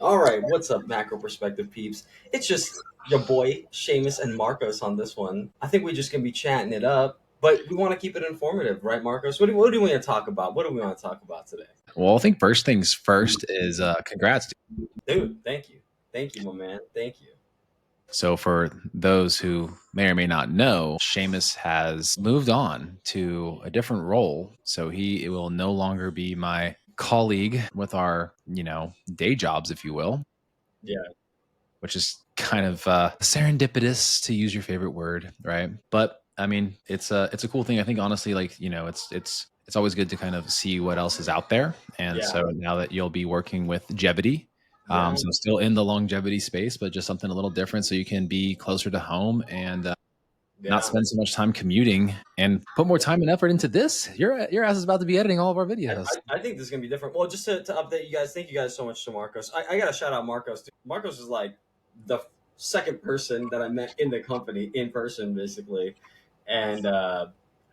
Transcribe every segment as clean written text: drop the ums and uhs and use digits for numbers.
All right, what's up, macro perspective peeps? It's just your boy Seamus and Marcos on this one. I think we're just gonna be chatting it up, but we want to keep it informative, right, Marcos? What do we want to talk about? What do we want to talk about today, Well, I think first things first is congrats. dude? Thank you, my man. Thank you. So, for those who may or may not know, Seamus has moved on to a different role. So, he will no longer be my colleague with our, day jobs, if you will, Yeah, which is kind of serendipitous to use your favorite word, right? But I mean, it's a cool thing. I think honestly, like it's always good to kind of see what else is out there. And yeah, so now that you'll be working with Jevity, yeah, so still in the longevity space, but just something a little different, so you can be closer to home and not yeah. spend so much time commuting and put more time and effort into this. Your ass is about to be editing all of our videos. I think this is gonna be different. Well, just to update you guys, thank you guys so much to Marcos. I gotta shout out Marcos. Too. Marcos is like the second person that I met in the company in person, basically, and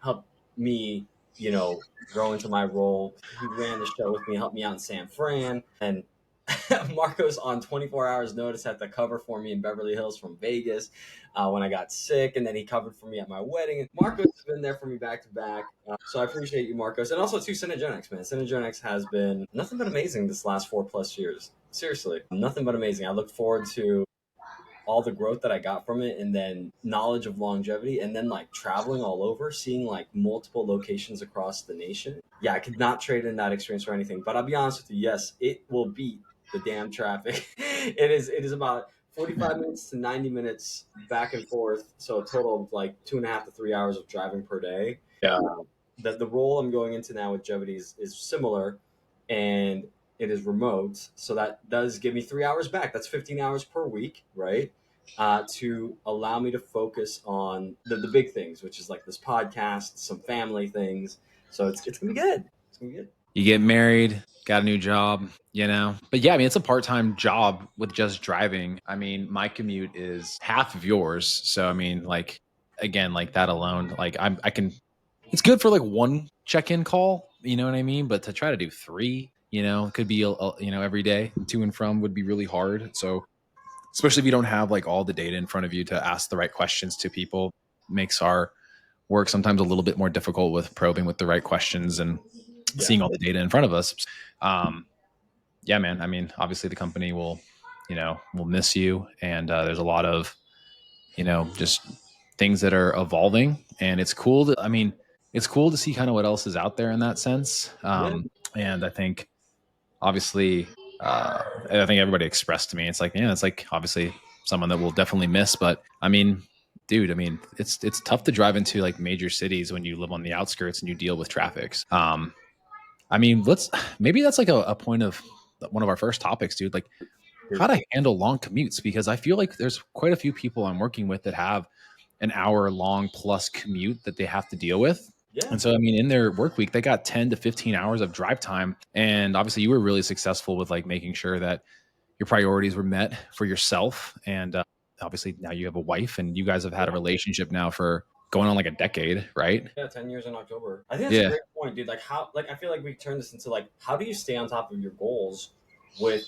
helped me, grow into my role. He ran the show with me, helped me out in San Fran, and Marcos on 24 hours notice had to cover for me in Beverly Hills from Vegas when I got sick, and then he covered for me at my wedding. Marcos has been there for me back to back, so I appreciate you, Marcos, and also too Synergenics, man. Synergenics has been nothing but amazing this last 4+ years. Seriously, nothing but amazing. I look forward to all the growth that I got from it, and then knowledge of longevity, and then like traveling all over, seeing like multiple locations across the nation. Yeah, I could not trade in that experience for anything. But I'll be honest with you, yes, it will beat the damn traffic. It is about 45 minutes to 90 minutes back and forth, so a total of like 2.5 to 3 hours of driving per day. Yeah. The role I'm going into now with Jevity is similar, and it is remote, so that does give me 3 hours back. That's 15 hours per week, right? To allow me to focus on the big things, which is like this podcast, some family things. So it's gonna be good. It's gonna be good. You get married, got a new job, But yeah, I mean, it's a part-time job with just driving. I mean, my commute is half of yours. So I mean, like again, like that alone, like I can it's good for like one check-in call, you know what I mean? But to try to do three, it could be every day to and from would be really hard. So especially if you don't have like all the data in front of you to ask the right questions to people, makes our work sometimes a little bit more difficult with probing with the right questions and Yeah, seeing all the data in front of us. Um, yeah, man. I mean, obviously the company will miss you, and there's a lot of, just things that are evolving, and it's cool. I mean, it's cool to see kind of what else is out there in that sense. yeah, And I think, obviously, I think everybody expressed to me, it's like, yeah, it's like obviously someone that we'll definitely miss, but I mean, dude, I mean, it's tough to drive into like major cities when you live on the outskirts and you deal with traffic. I mean, maybe that's like a point of one of our first topics, dude. Like how to handle long commutes, because I feel like there's quite a few people I'm working with that have an hour long plus commute that they have to deal with. yeah. And so, I mean, in their work week, they got 10 to 15 hours of drive time. And obviously, you were really successful with like making sure that your priorities were met for yourself. And obviously, now you have a wife and you guys have had a relationship now for going on like a decade, right? Yeah, 10 years in October. I think that's a Yeah. great point, dude. Like how, like I feel like we turn this into like, how do you stay on top of your goals with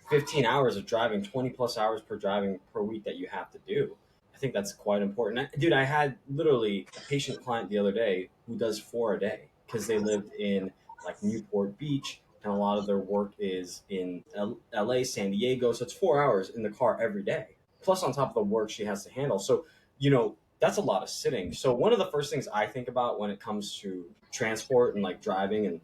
15 hours of driving, 20+ hours per driving per week that you have to do? I think that's quite important. Dude, I had literally a patient client the other day who does four a day because they lived in like Newport Beach, and a lot of their work is in LA, San Diego. So it's 4 hours in the car every day, plus on top of the work she has to handle. So, that's a lot of sitting. So one of the first things I think about when it comes to transport and like driving and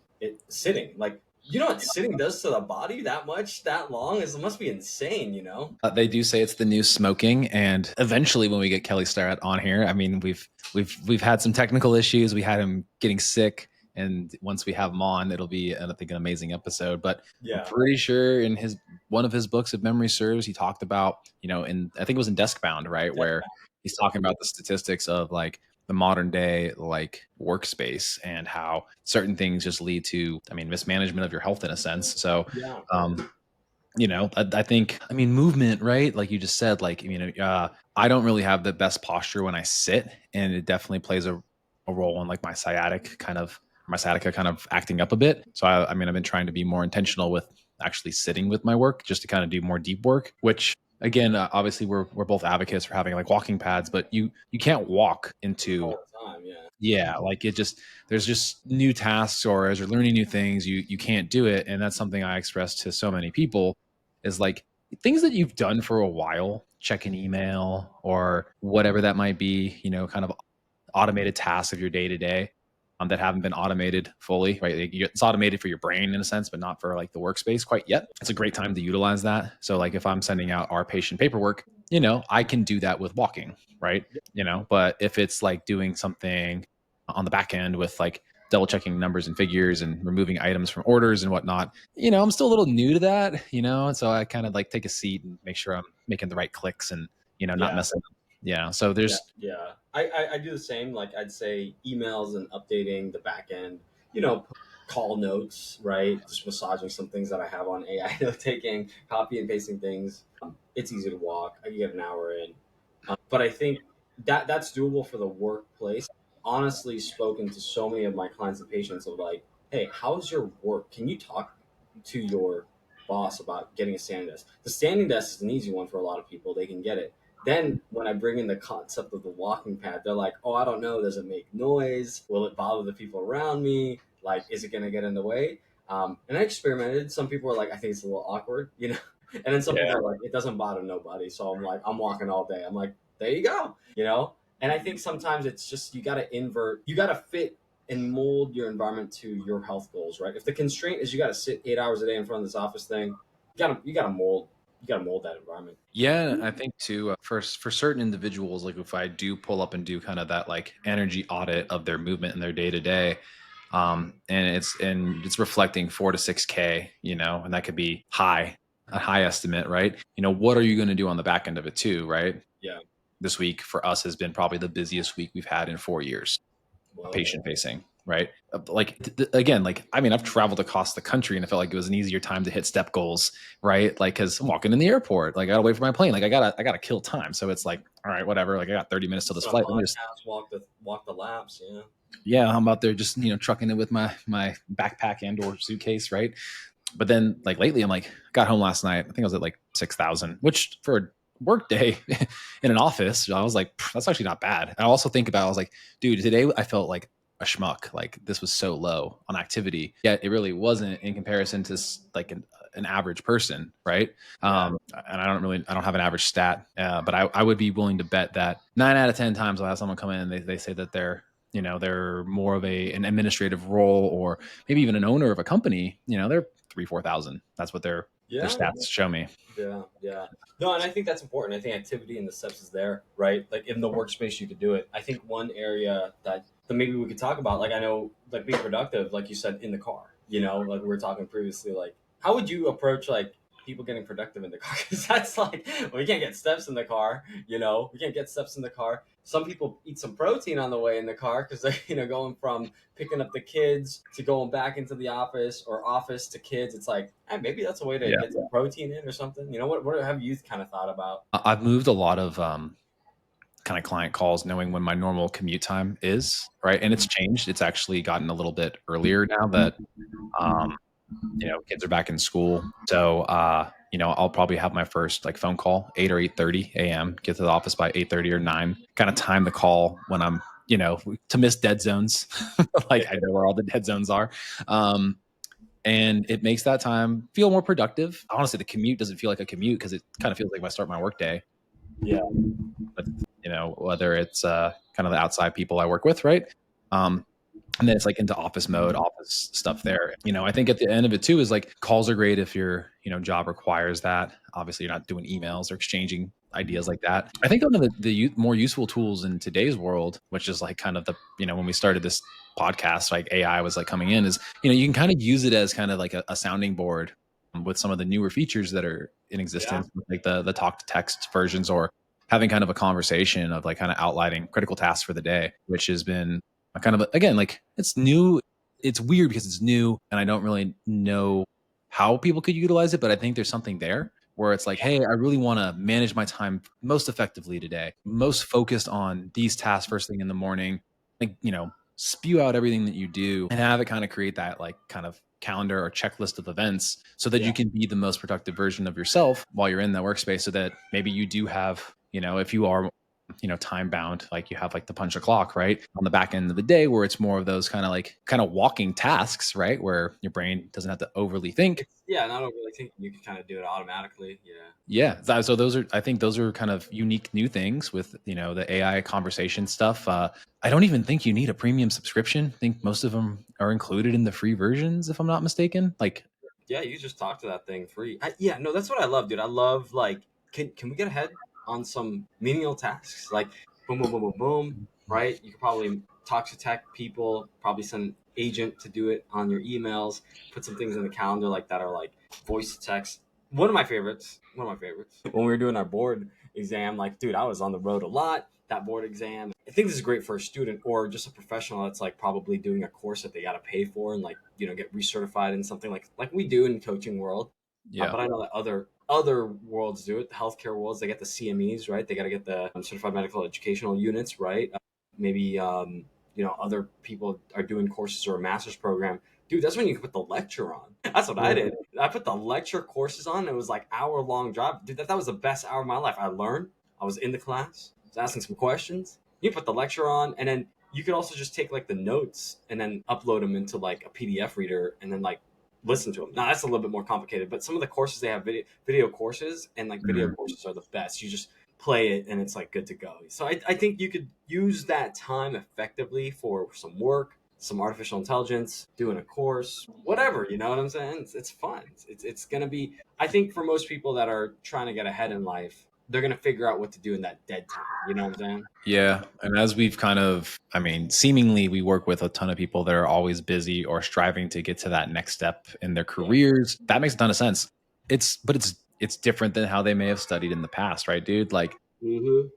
sitting, like, what sitting does to the body that much, that long? It must be insane. They do say it's the new smoking, and eventually, when we get Kelly Starrett on here, I mean, we've had some technical issues. We had him getting sick, and once we have him on, it'll be, I think, an amazing episode. But I'm Yeah. pretty sure in his one of his books, if memory serves, he talked about, in I think it was in Deskbound, right, where he's talking about the statistics of like the modern day like workspace and how certain things just lead to, I mean, mismanagement of your health in a sense. So, Yeah. um, I think, I mean, movement, right? Like you just said, like, I don't really have the best posture when I sit, and it definitely plays a role in like my sciatica kind of acting up a bit. So I mean, I've been trying to be more intentional with actually sitting with my work just to kind of do more deep work, which again, obviously we're both advocates for having like walking pads, but you can't walk into, all the time. Yeah. yeah, like it just, there's just new tasks, or as you're learning new things, you can't do it. And that's something I express to so many people is like things that you've done for a while, check an email or whatever that might be, kind of automated tasks of your day to day that haven't been automated fully, right? Like, it's automated for your brain in a sense, but not for like the workspace quite yet. It's a great time to utilize that. So like if I'm sending out our patient paperwork, I can do that with walking, right? But if it's like doing something on the back end with like double checking numbers and figures and removing items from orders and whatnot, I'm still a little new to that, and so I kind of like take a seat and make sure I'm making the right clicks and, not Yeah. messing up. Yeah. So Yeah, there's, yeah. I do the same. Like I'd say emails and updating the back end, you know, call notes, right? Just massaging some things that I have on AI note taking, copy and pasting things. It's easy to walk. I can get an hour in. But I think that's doable for the workplace. Honestly, spoken to so many of my clients and patients of like, hey, how's your work? Can you talk to your boss about getting a standing desk? The standing desk is an easy one for a lot of people. They can get it. Then when I bring in the concept of the walking pad, they're like, oh, I don't know. Does it make noise? Will it bother the people around me? Like, is it going to get in the way? And I experimented. Some people are like, I think it's a little awkward, you know? And then some yeah. people are like, it doesn't bother nobody. So I'm like, I'm walking all day. I'm like, there you go, you know? And I think sometimes it's just you got to invert, you got to fit and mold your environment to your health goals, right? If the constraint is you got to sit 8 hours a day in front of this office thing, you got to mold that environment. Yeah, I think too, for certain individuals, like if I do pull up and do kind of that like energy audit of their movement and their day to day, and it's reflecting 4 to 6K, and that could be a high estimate, right? What are you going to do on the back end of it too, right? Yeah. This week for us has been probably the busiest week we've had in 4 years, Whoa. patient facing, right? Like again, like I mean, I've traveled across the country and I felt like it was an easier time to hit step goals, right? Like because I'm walking in the airport, like I gotta wait for my plane, like I gotta kill time. So it's like, all right, whatever. Like I got 30 minutes till this Listen to flight. Let me just, podcasts, walk the laps. Yeah. yeah, I'm out there just trucking it with my backpack and or suitcase, right? But then like lately, I'm like, got home last night. I think I was at like 6,000, which for a work day in an office, I was like, that's actually not bad. And I also think about, I was like, dude, today I felt like a schmuck. Like this was so low on activity. Yet it really wasn't in comparison to like an average person, right? Yeah. And I don't have an average stat, but I would be willing to bet that 9 out of 10 times I'll have someone come in and they say that they're more of an administrative role or maybe even an owner of a company, they're 3, 4 thousand. That's what their Yeah. stats show me. Yeah, yeah. No, and I think that's important. I think activity and the steps is there, right? Like in the workspace, you could do it. I think one area that maybe we could talk about, like I know, like being productive, like you said, in the car. Like we were talking previously, like how would you approach like people getting productive in the car? Because that's like we can't get steps in the car. We can't get steps in the car. Some people eat some protein on the way in the car because they're going from picking up the kids to going back into the office or office to kids. It's like, maybe that's a way to Yeah. get some protein in or something. What have you kind of thought about? I've moved a lot of kind of client calls knowing when my normal commute time is, right? And it's changed. It's actually gotten a little bit earlier now that um, kids are back in school. So I'll probably have my first like phone call 8 or 8:30 a.m. Get to the office by 8:30 or 9. Kind of time the call when I'm to miss dead zones. Like I know where all the dead zones are. Um, and it makes that time feel more productive. Honestly, the commute doesn't feel like a commute because it kind of feels like if I start my workday. Yeah, But whether it's kind of the outside people I work with, right? And then it's like into office mode, office stuff there. I think at the end of it too is like calls are great if your job requires that. Obviously, you're not doing emails or exchanging ideas like that. I think one of the more useful tools in today's world, which is like kind of the when we started this podcast, like AI was like coming in, is you can kind of use it as kind of like a sounding board with some of the newer features that are in yeah, existence, like the talk to text versions or having kind of a conversation of like kind of outlining critical tasks for the day, which has been a kind of again like it's new. It's weird because it's new and I don't really know how people could utilize it, but I think there's something there where it's like, hey, I really want to manage my time most effectively today, most focused on these tasks first thing in the morning, like spew out everything that you do and have it kind of create that like kind of calendar or checklist of events so that Yeah. you can be the most productive version of yourself while you're in that workspace, so that maybe you do have, if you are time bound, like you have like the punch a clock right on the back end of the day, where it's more of those kind of walking tasks, right, where your brain doesn't have to overly think. It's yeah, not overly thinking. You can kind of do it automatically. Yeah. Yeah, so I think those are kind of unique new things with the AI conversation stuff. I don't even think you need a premium subscription. I think most of them are included in the free versions, if I'm not mistaken. Like, Yeah, you just talk to that thing free. Yeah, no, that's what I love, dude. I love like, can we get ahead on some menial tasks like boom, boom, boom, boom, boom, right? You could probably talk to tech people, probably send an agent to do it on your emails, put some things in the calendar like that are like voice to text. One of my favorites. One of my favorites. When we were doing our board exam, like, dude, I was on the road a lot. That board exam, I think this is great for a student or just a professional that's like probably doing a course that they got to pay for and like get recertified in something like we do in coaching world. yeah. But I know that other worlds do it. The healthcare worlds, they get the CMEs, right? They got to get the certified medical educational units, right? Maybe other people are doing courses or a master's program. Dude, that's when you can put the lecture on. That's what I did. I put the lecture courses on. It was like hour-long drive. Dude, that was the best hour of my life. I learned. I was in the class. I was asking some questions. You put the lecture on, and then you could also just take like the notes and then upload them into like a PDF reader and then like listen to them. Now that's a little bit more complicated, but some of the courses they have video courses, and like video Mhm. courses are the best. You just play it and it's like good to go. So I think you could use that time effectively for some work, some artificial intelligence, doing a course, whatever. You know what I'm saying? It's fun. It's gonna be. I think for most people that are trying to get ahead in life, they're gonna figure out what to do in that dead time. You know what I'm saying? Yeah. And as we've seemingly we work with a ton of people that are always busy or striving to get to that next step in their Yeah. careers. That makes a ton of sense. But it's different than how they may have studied in the past, right, dude? Like, Mm-hmm.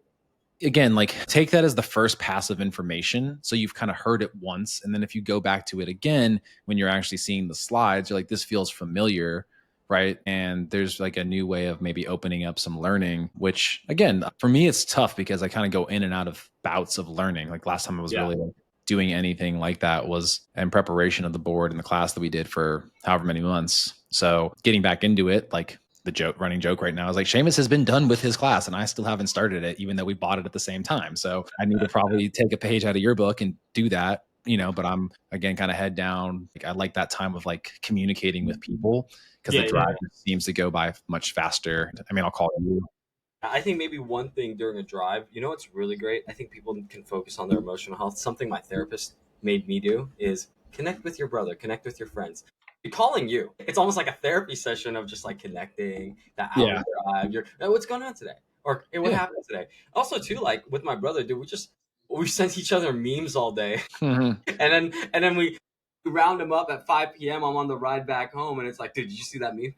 again, like take that as the first pass of information. So you've kind of heard it once. And then if you go back to it again, when you're actually seeing the slides, you're like, this feels familiar. Right. And there's like a new way of maybe opening up some learning, which again, for me, it's tough because I kind of go in and out of bouts of learning. Like last time I was Yeah. really doing anything like that was in preparation of the board and the class that we did for however many months. So getting back into it, like running joke right now is like Seamus has been done with his class and I still haven't started it, even though we bought it at the same time. So I need to probably take a page out of your book and do that, but I'm again kind of head down. Like I like that time of like communicating with people because the Yeah, yeah. drive just seems to go by much faster. I mean, I'll call you. I think maybe one thing during a drive, what's really great? I think people can focus on their emotional health. Something my therapist made me do is connect with your brother, connect with your friends. Calling you, it's almost like a therapy session of just like connecting that hour Yeah. drive. You're, "Hey, what's going on today?" Or, "Hey, what Yeah. happened today?" Also, too, like with my brother, dude, we sent each other memes all day, Mhm. and then we round him up at 5 p.m. I'm on the ride back home, and it's like, dude, did you see that meme?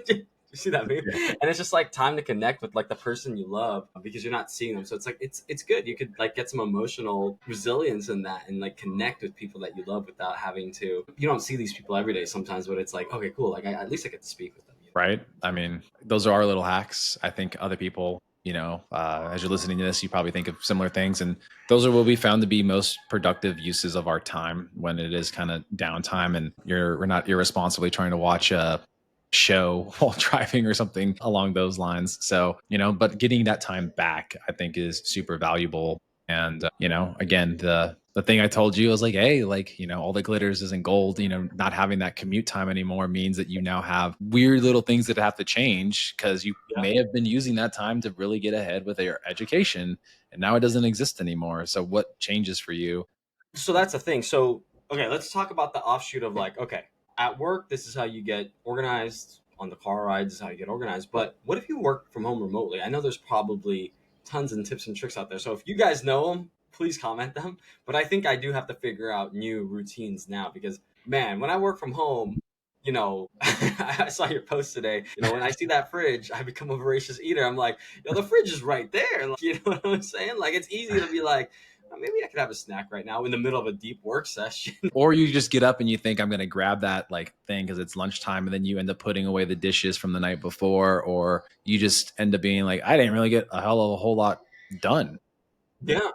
You see that meme? Yeah. And it's just like time to connect with like the person you love because you're not seeing them. So it's like it's good. You could like get some emotional resilience in that and like connect with people that you love without having to. You don't see these people every day sometimes, but it's like, okay, cool. Like at least I get to speak with them. Right. I mean, those are our little hacks. I think other people, as you're listening to this, you probably think of similar things. And those are what we found to be most productive uses of our time when it is kind of downtime and we're not irresponsibly trying to watch a show while driving or something along those lines. So, but getting that time back, I think is super valuable. And, again, the thing I told you was like, hey, like, all the glitters isn't gold, not having that commute time anymore means that you now have weird little things that have to change because you Yeah. may have been using that time to really get ahead with your education and now it doesn't exist anymore. So what changes for you? So that's the thing. So okay, let's talk about the offshoot of like, okay, at work, this is how you get organized. On the car rides, this is how you get organized. But what if you work from home remotely? I know there's probably tons and tips and tricks out there. So if you guys know them, please comment them. But I think I do have to figure out new routines now because man, when I work from home, I saw your post today. When I see that fridge, I become a voracious eater. I'm like, the fridge is right there. Like, you know what I'm saying? Like, it's easy to be like, maybe I could have a snack right now in the middle of a deep work session. Or you just get up and you think I'm going to grab that like thing because it's lunchtime, and then you end up putting away the dishes from the night before, or you just end up being like, I didn't really get a hell of a whole lot done. Yeah.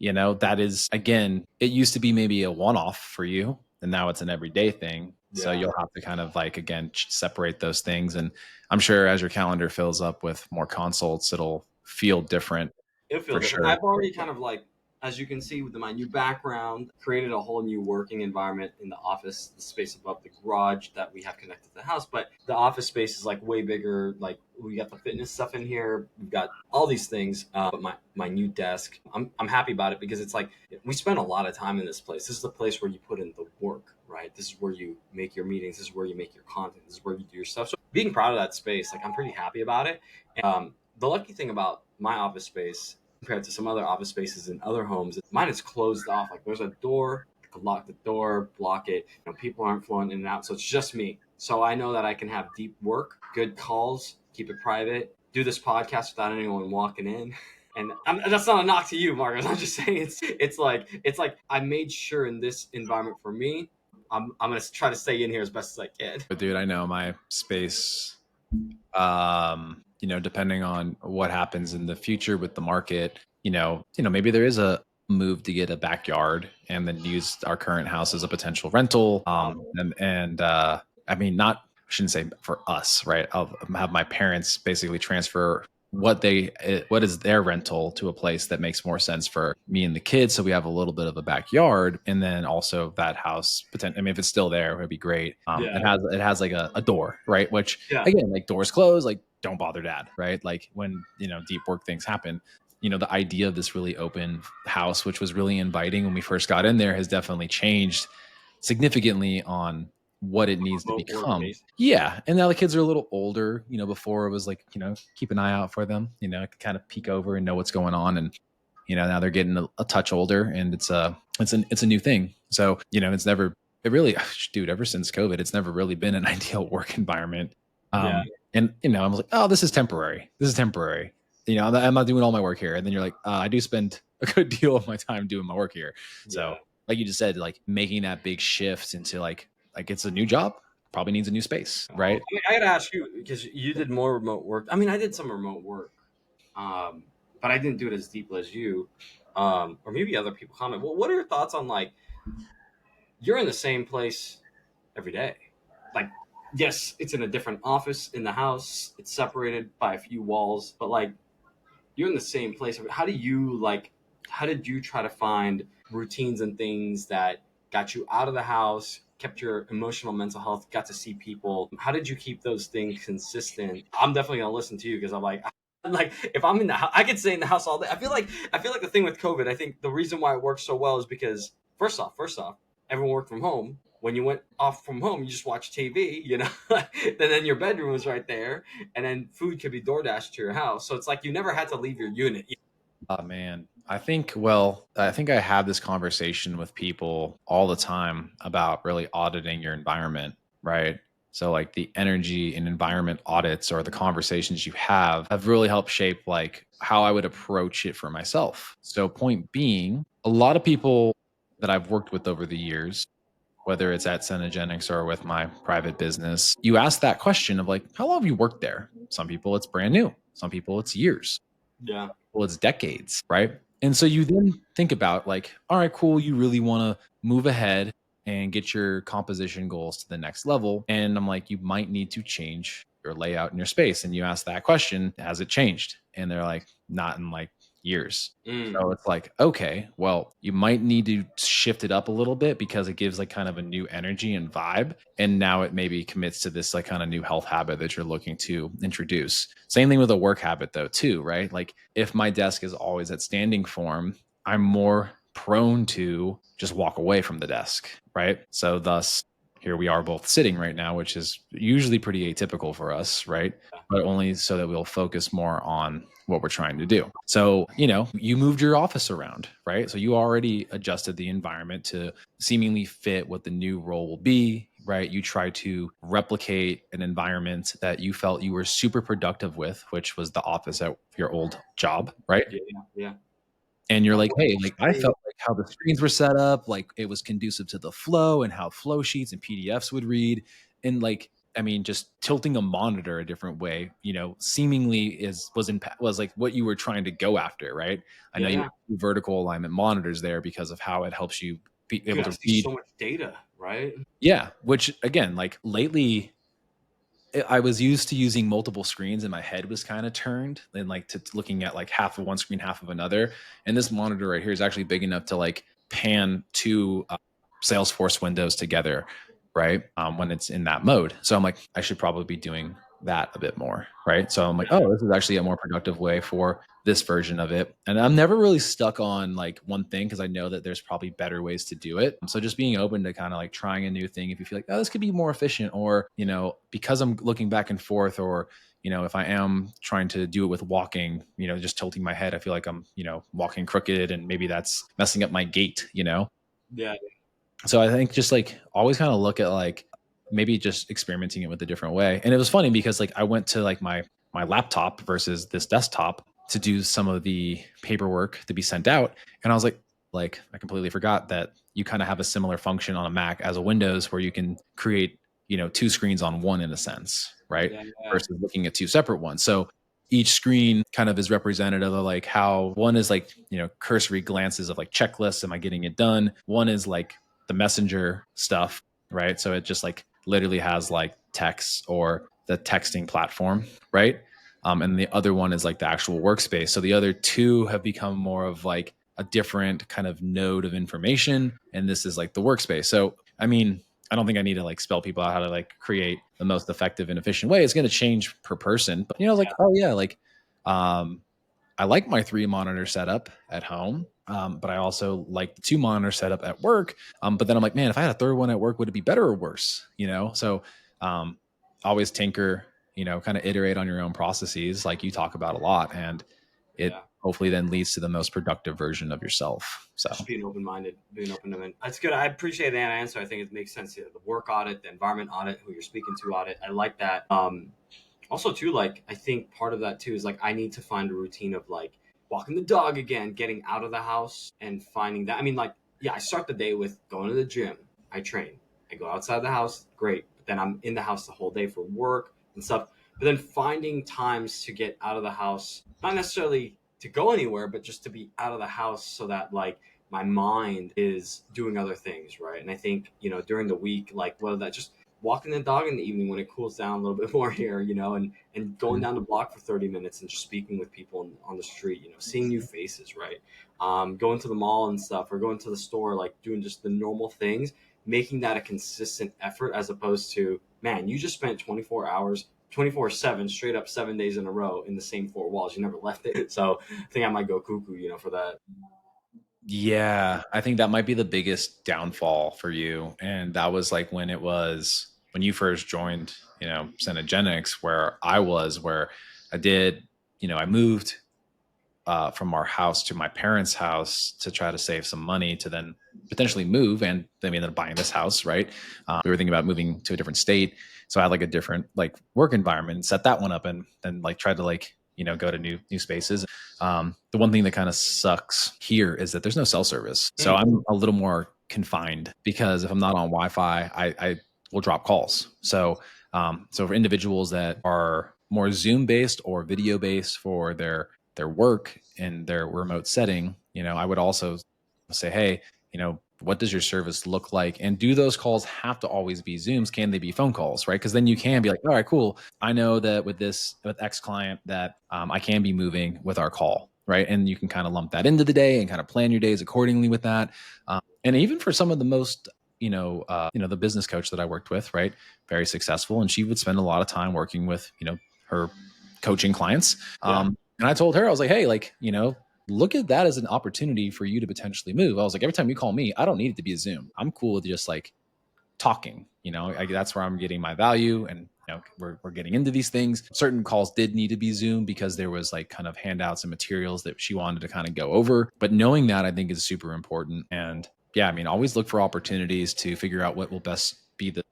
That is, again, it used to be maybe a one off for you, and now it's an everyday thing. So Yeah. you'll have to kind of like, again, separate those things. And I'm sure as your calendar fills up with more consults, it'll feel different It'll feel for different. sure. I've already kind of like, as you can see with my new background, created a whole new working environment in the office, the space above the garage that we have connected to the house. But the office space is like way bigger. Like we got the fitness stuff in here. We've got all these things. But my new desk, I'm happy about it because it's like we spend a lot of time in this place. This is the place where you put in the work, right? This is where you make your meetings. This is where you make your content. This is where you do your stuff. So being proud of that space, like I'm pretty happy about it. The lucky thing about my office space compared to some other office spaces in other homes, mine is closed off. Like there's a door, you can lock the door, block it. People aren't flowing in and out, so it's just me. So I know that I can have deep work, good calls, keep it private, do this podcast without anyone walking in. And that's not a knock to you, Marcus. I'm just saying it's like I made sure in this environment for me, I'm gonna try to stay in here as best as I can. But dude, I know my space, depending on what happens in the future with the market, maybe there is a move to get a backyard and then use our current house as a potential rental. I mean, not, I shouldn't say for us, right? I'll have my parents basically transfer what is their rental to a place that makes more sense for me and the kids, so we have a little bit of a backyard. And then also that house I mean, if it's still there, it would be great. Yeah, It has like a door, right? Which yeah, again, like doors closed, like don't bother dad, right? Like when deep work things happen, the idea of this really open house, which was really inviting when we first got in there, has definitely changed significantly on what it needs to remote work become. based. Yeah. And now the kids are a little older. Before it was like, keep an eye out for them, kind of peek over and know what's going on. And, now they're getting a touch older, and it's a new thing. So, it really, dude, ever since COVID, it's never really been an ideal work environment. Yeah, And, I was like, oh, this is temporary. This is temporary. I'm not doing all my work here. And then you're like, I do spend a good deal of my time doing my work here. yeah. So like you just said, like making that big shift into like it's a new job, probably needs a new space, right? I gotta ask you because you did more remote work. I mean, I did some remote work, um, but I didn't do it as deep as you, or maybe other people comment. Well, what are your thoughts on like you're in the same place every day? Like, yes, it's in a different office in the house. It's separated by a few walls, but like you're in the same place. How do you like? How did you try to find routines and things that got you out of the house, kept your emotional mental health, got to see people? How did you keep those things consistent? I'm definitely gonna listen to you because I'm like. Like if I'm in the house, I could stay in the house all day. I feel like the thing with COVID, I think the reason why it works so well is because first off, everyone worked from home. When you went off from home, you just watch TV, then your bedroom was right there, and then food could be DoorDash to your house. So it's like you never had to leave your unit. Oh man. I think I have this conversation with people all the time about really auditing your environment, right? So like the energy and environment audits or the conversations you have really helped shape like how I would approach it for myself. So point being, a lot of people that I've worked with over the years, whether it's at Cenogenics or with my private business, you ask that question of like, how long have you worked there? Some people it's brand new. Some people it's years. Yeah, Well, it's decades, right? And so you then think about like, all right, cool, you really want to move ahead and get your composition goals to the next level. And I'm like, you might need to change your layout in your space. And you ask that question, has it changed? And they're like, not in like years. mm, So it's like, okay, well, you might need to shift it up a little bit because it gives like kind of a new energy and vibe. And now it maybe commits to this like kind of new health habit that you're looking to introduce. Same thing with a work habit though, too, right? Like if my desk is always at standing form, I'm more prone to just walk away from the desk, right? So thus here we are both sitting right now, which is usually pretty atypical for us, right? But only so that we'll focus more on what we're trying to do. So, you moved your office around, right? So you already adjusted the environment to seemingly fit what the new role will be, right? You try to replicate an environment that you felt you were super productive with, which was the office at your old job, right? yeah, yeah. And you're Now, like, what would hey, you like I say? felt like how the screens were set up, like it was conducive to the flow and how flow sheets and PDFs would read. And like, I mean, just tilting a monitor a different way, seemingly was like what you were trying to go after, right? I know Yeah, you yeah. have two vertical alignment monitors there because of how it helps you be able Dude, I to see read. so much data. right? Yeah, which again, like lately I was used to using multiple screens and my head was kind of turned and like to looking at like half of one screen, half of another. And this monitor right here is actually big enough to like pan two Salesforce windows together, right? When it's in that mode. So I'm like, I should probably be doing that a bit more, right? So I'm like, oh, this is actually a more productive way for this version of it. And I'm never really stuck on like one thing because I know that there's probably better ways to do it. So just being open to kind of like trying a new thing if you feel like, oh, this could be more efficient, or, because I'm looking back and forth, or, if I am trying to do it with walking, just tilting my head, I feel like I'm, walking crooked and maybe that's messing up my gait. Yeah, So I think just like always kind of look at like maybe just experimenting it with a different way. And it was funny because like I went to like my laptop versus this desktop to do some of the paperwork to be sent out, and I was like I completely forgot that you kind of have a similar function on a Mac as a Windows where you can create, two screens on one in a sense, right? yeah, yeah, Versus looking at two separate ones. So each screen kind of is representative of like how one is like, cursory glances of like checklists. Am I getting it done? One is like the messenger stuff, right? So it just like literally has like text or the texting platform, right? And the other one is like the actual workspace. So the other two have become more of like a different kind of node of information. And this is like the workspace. So, I mean, I don't think I need to like spell people out how to like create the most effective and efficient way. It's going to change per person. But, like, oh yeah, like, I like my 3 monitor setup at home, but I also like the 2 monitor setup at work. But then I'm like, man, if I had a third one at work, would it be better or worse? So um, always tinker, kind of iterate on your own processes, like you talk about a lot, and it yeah. hopefully then leads to the most productive version of yourself. So Just being open minded, being open to it. That's good. I appreciate that answer. I think it makes sense. The work audit, the environment audit, who you're speaking to audit. I like that. Also too, like I think part of that too is like I need to find a routine of like walking the dog again, getting out of the house and finding that. I mean, like, yeah, I start the day with going to the gym. I train. I go outside the house, great. But then I'm in the house the whole day for work and stuff. But then finding times to get out of the house, not necessarily to go anywhere, but just to be out of the house so that like my mind is doing other things, right? And I think, during the week, like whether that just walking the dog in the evening when it cools down a little bit more here, and going down the block for 30 minutes and just speaking with people on the street, seeing new faces, right? Going to the mall and stuff, or going to the store, like doing just the normal things, making that a consistent effort as opposed to, man, you just spent 24 hours 24/7 straight up 7 days in a row in the same 4 walls. You never left it. So I think I might go cuckoo, for that. yeah, I think that might be the biggest downfall for you. And that was like when you first joined, Centogenics, where I did, I moved from our house to my parents' house to try to save some money to then potentially move. And then we ended up buying this house, right? We were thinking about moving to a different state. So I had like a different like work environment and set that one up, and then like tried to like, go to new spaces. The one thing that kind of sucks here is that there's no cell service. So Mm. I'm a little more confined because if I'm not on Wi-Fi, I will drop calls. So for individuals that are more Zoom based or video based for their work in their remote setting, I would also say, hey, what does your service look like? And do those calls have to always be Zooms? Can they be phone calls, right? Because then you can be like, all right, cool. I know that with X client that I can be moving with our call, right? And you can kind of lump that into the day and kind of plan your days accordingly with that. And even for some of the most the business coach that I worked with, right? Very successful. And she would spend a lot of time working with, her coaching clients. Yeah. And I told her, I was like, hey, like, look at that as an opportunity for you to potentially move. I was like, every time you call me, I don't need it to be a Zoom. I'm cool with just like talking, that's where I'm getting my value. And, we're getting into these things. Certain calls did need to be Zoom because there was like kind of handouts and materials that she wanted to kind of go over. But knowing that I think is super important. And yeah, I mean, always look for opportunities to figure out what will best be the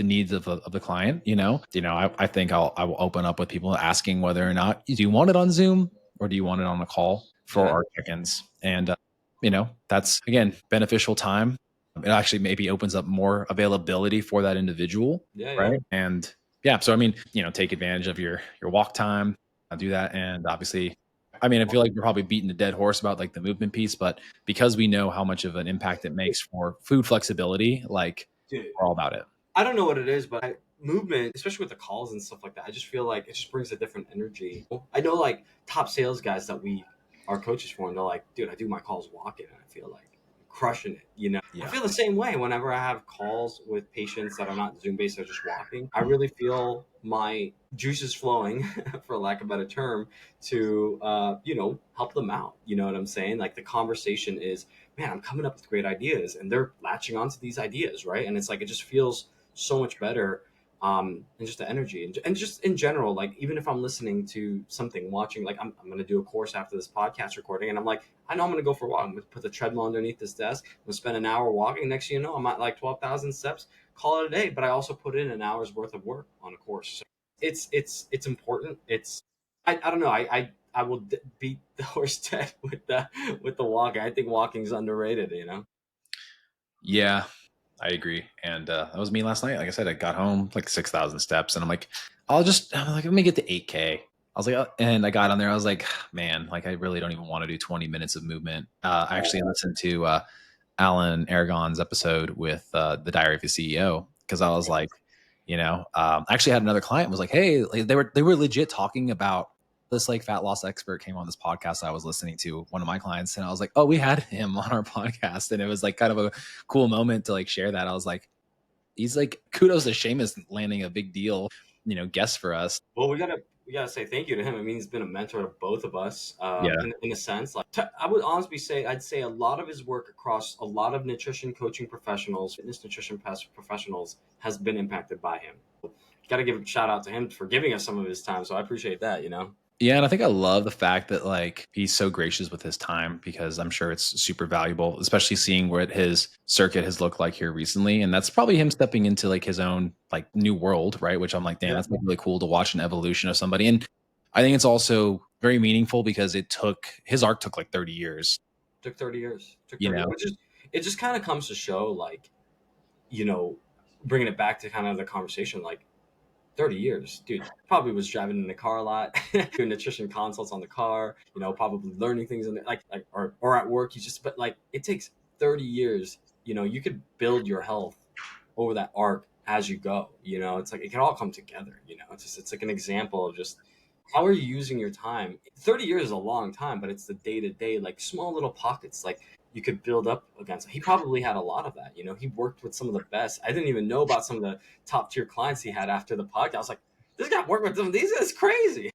needs of the client. I think I will open up with people asking whether or not, do you want it on Zoom or do you want it on a call for Yeah. our check-ins? And that's again beneficial time. It actually maybe opens up more availability for that individual, Yeah. Yeah. right? And yeah, so I mean, take advantage of your walk time. I'll do that, and obviously, I mean, I feel like we're probably beating a dead horse about like the movement piece, but because we know how much of an impact it makes for food flexibility, like Dude, we're all about it. I don't know what it is, but movement, especially with the calls and stuff like that, I just feel like it just brings a different energy. I know like top sales guys that we are coaches for, and they're like, dude, I do my calls walking, and I feel like crushing it. I Yeah. feel the same way whenever I have calls with patients that are not Zoom based, they're just walking. I really feel my juices flowing, for lack of a better term, to help them out. You know what I'm saying? Like the conversation is, man, I'm coming up with great ideas, and they're latching onto these ideas, right? And it's like it just feels so much better, and just the energy, and just in general, like even if I'm listening to something, watching, like I'm going to do a course after this podcast recording, and I'm like, I know I'm going to go for a walk. I'm going to put the treadmill underneath this desk. I'm going to spend an hour walking. Next thing you know, I'm at like 12,000 steps. Call it a day. But I also put in an hour's worth of work on a course. So it's important. I don't know. I will beat the horse dead with the walking. I think walking's underrated. Yeah, I agree. And that was me last night. Like I said, I got home like 6,000 steps, and I'm like, let me get to 8K. I was like, and I got on there. I was like, man, like I really don't even want to do 20 minutes of movement. I actually listened to Alan Aragon's episode with the Diary of a CEO, because I was like, I actually had another client was like, hey, like, they were legit talking about this, like fat loss expert came on this podcast I was listening to, one of my clients, and I was like, oh, we had him on our podcast, and it was like kind of a cool moment to like share that. I was like, he's like, kudos to Seamus landing a big deal, guest for us. Well, we gotta say thank you to him. I mean, he's been a mentor to both of us, Yeah. in a sense. Like, I would honestly say, I'd say a lot of his work across a lot of nutrition coaching professionals, fitness nutrition professionals, has been impacted by him. Got to give a shout out to him for giving us some of his time. So I appreciate that. Yeah, and I think I love the fact that like he's so gracious with his time, because I'm sure it's super valuable, especially seeing what his circuit has looked like here recently. And that's probably him stepping into like his own like new world, right? Which I'm like, damn, Yeah. that's like really cool to watch an evolution of somebody. And I think it's also very meaningful because his arc took like 30 years, Took 30 years. Took you 30 know? years. It just kind of comes to show, like, you know, bringing it back to kind of the conversation, like, 30 years, dude. Probably was driving in the car a lot, doing nutrition consults on the car, probably learning things in the, or at work. But like, it takes 30 years. You could build your health over that arc as you go. It's like it can all come together. It's like an example of just how are you using your time. 30 years is a long time, but it's the day to day, like small little pockets, like you could build up against. He probably had a lot of that. He worked with some of the best. I didn't even know about some of the top tier clients he had after the podcast. I was like, this guy worked with them. These guys crazy.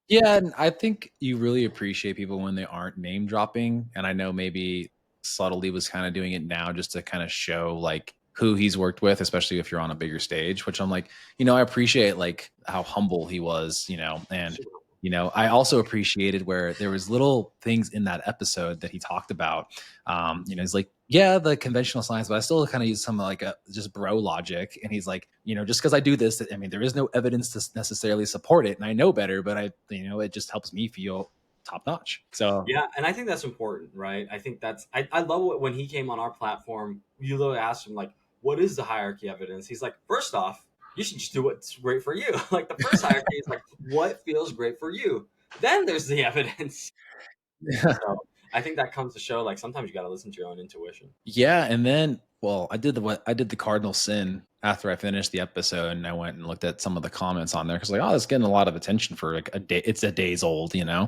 Yeah, and I think you really appreciate people when they aren't name dropping. And I know maybe subtly was kind of doing it now just to kind of show like who he's worked with, especially if you're on a bigger stage, which I'm like, I appreciate like how humble he was, and I also appreciated where there was little things in that episode that he talked about. He's like, yeah, the conventional science, but I still kind of use some like just bro logic. And he's like, just because I do this, I mean, there is no evidence to necessarily support it, and I know better, but it just helps me feel top notch. So Yeah, and I think that's important, right? I think I love it when he came on our platform. You literally asked him, like, what is the hierarchy of evidence? He's like, first off, you should just do what's great for you. Like the first hierarchy is like what feels great for you. Then there's the evidence. So I think that comes to show, like, sometimes you got to listen to your own intuition. yeah, and then well, I did the cardinal sin after I finished the episode, and I went and looked at some of the comments on there because like, oh, it's getting a lot of attention for like a day. It's a days old. Yeah.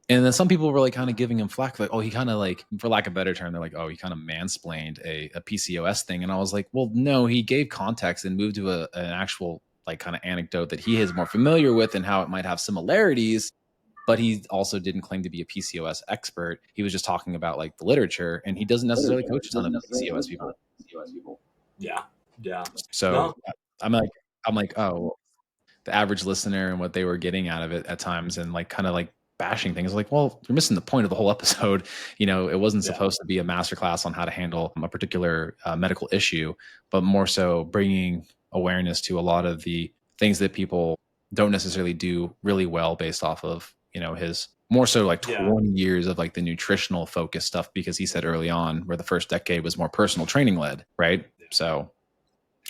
And then some people were like kind of giving him flack, like, oh, he kind of like, for lack of a better term, they're like, oh, he kind of mansplained a PCOS thing. And I was like, well, no, he gave context and moved to an actual like kind of anecdote that he is more familiar with and how it might have similarities. But he also didn't claim to be a PCOS expert. He was just talking about like the literature, and he doesn't necessarily coach a ton of PCOS people. Yeah. Yeah. So No. I'm like, oh, the average listener and what they were getting out of it at times, and like kind of like bashing things like, well, you're missing the point of the whole episode. It wasn't Yeah. supposed to be a masterclass on how to handle a particular medical issue, but more so bringing awareness to a lot of the things that people don't necessarily do really well based off of, his more so like 20 years of like the nutritional focus stuff, because he said early on where the first decade was more personal training led. Right. Yeah. So,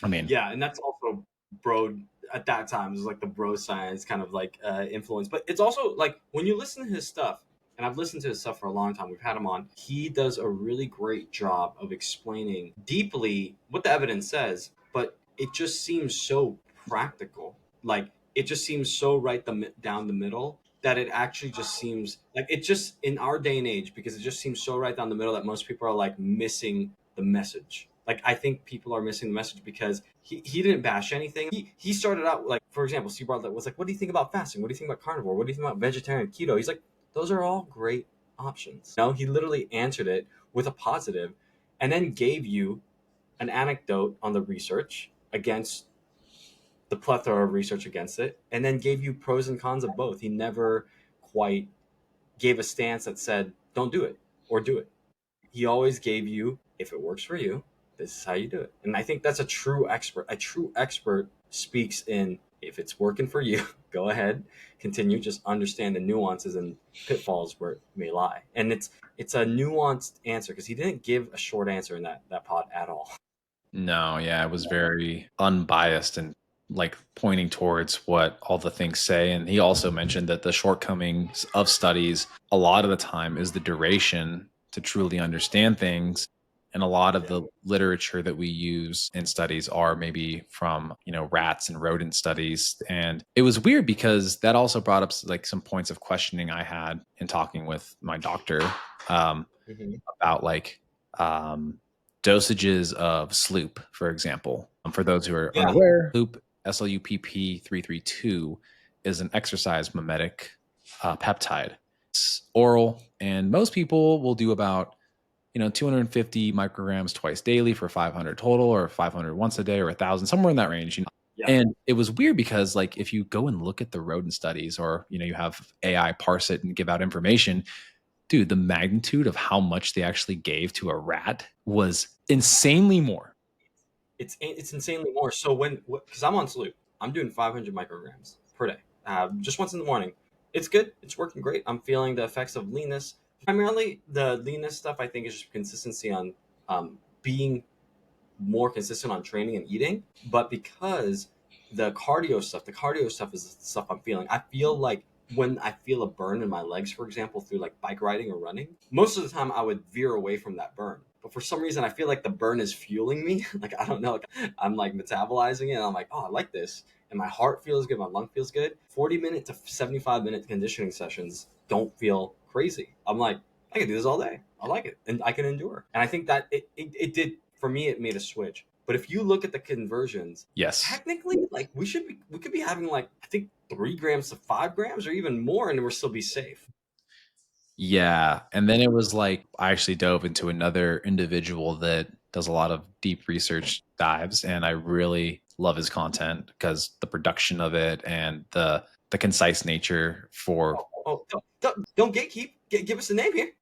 I mean, Yeah. And that's also bro at that time. It was like the bro science kind of like influence. But it's also like when you listen to his stuff, and I've listened to his stuff for a long time. We've had him on. He does a really great job of explaining deeply what the evidence says, but it just seems so practical. Like it just seems so down the middle that it actually just seems like it just in our day and age, because it just seems so right down the middle that most people are like missing the message. Like I think people are missing the message because he didn't bash anything. He started out like, for example, Steve Bartlett was like, "What do you think about fasting? What do you think about carnivore? What do you think about vegetarian, keto?" He's like, "Those are all great options." No, he literally answered it with a positive, and then gave you an anecdote on the research against the plethora of research against it, and then gave you pros and cons of both. He never quite gave a stance that said, "Don't do it" or "Do it." He always gave you, if it works for you, this is how you do it. And I think that's a true expert. A true expert speaks in, if it's working for you, go ahead, continue, just understand the nuances and pitfalls where it may lie. And it's a nuanced answer, because he didn't give a short answer in that pod at all. No, yeah, it was very unbiased and like pointing towards what all the things say. And he also mentioned that the shortcomings of studies a lot of the time is the duration to truly understand things. And a lot of Yeah. the literature that we use in studies are maybe from, rats and rodent studies. And it was weird because that also brought up like some points of questioning I had in talking with my doctor. Mm-hmm. About like um, dosages of sloop, for example. For those who are Yeah. unaware, sloop SLUPP 332 is an exercise mimetic peptide. It's oral, and most people will do about 250 micrograms twice daily for 500 total, or 500 once a day, or 1,000, somewhere in that range. Yeah. And it was weird because, like, if you go and look at the rodent studies, or you have AI parse it and give out information, dude, the magnitude of how much they actually gave to a rat was insanely more. It's insanely more. So because I'm on Sloop, I'm doing 500 micrograms per day, just once in the morning. It's good. It's working great. I'm feeling the effects of leanness. Primarily, the leanness stuff I think is just consistency on being more consistent on training and eating. But because the cardio stuff is the stuff I'm feeling. I feel like when I feel a burn in my legs, for example, through like bike riding or running, most of the time I would veer away from that burn. But for some reason, I feel like the burn is fueling me. Like, I don't know, like, I'm like metabolizing it. And I'm like, oh, I like this. And my heart feels good. My lung feels good. 40-minute to 75-minute conditioning sessions don't feel crazy. I'm like, I can do this all day. I like it, and I can endure. And I think that it did for me. It made a switch. But if you look at the conversions, Yes. technically, like we could be having like I think 3 grams to 5 grams or even more, and we'll still be safe. Yeah. And then it was like I actually dove into another individual that does a lot of deep research dives, and I really love his content because the production of it and the concise nature for Don't gatekeep. Give us a name here.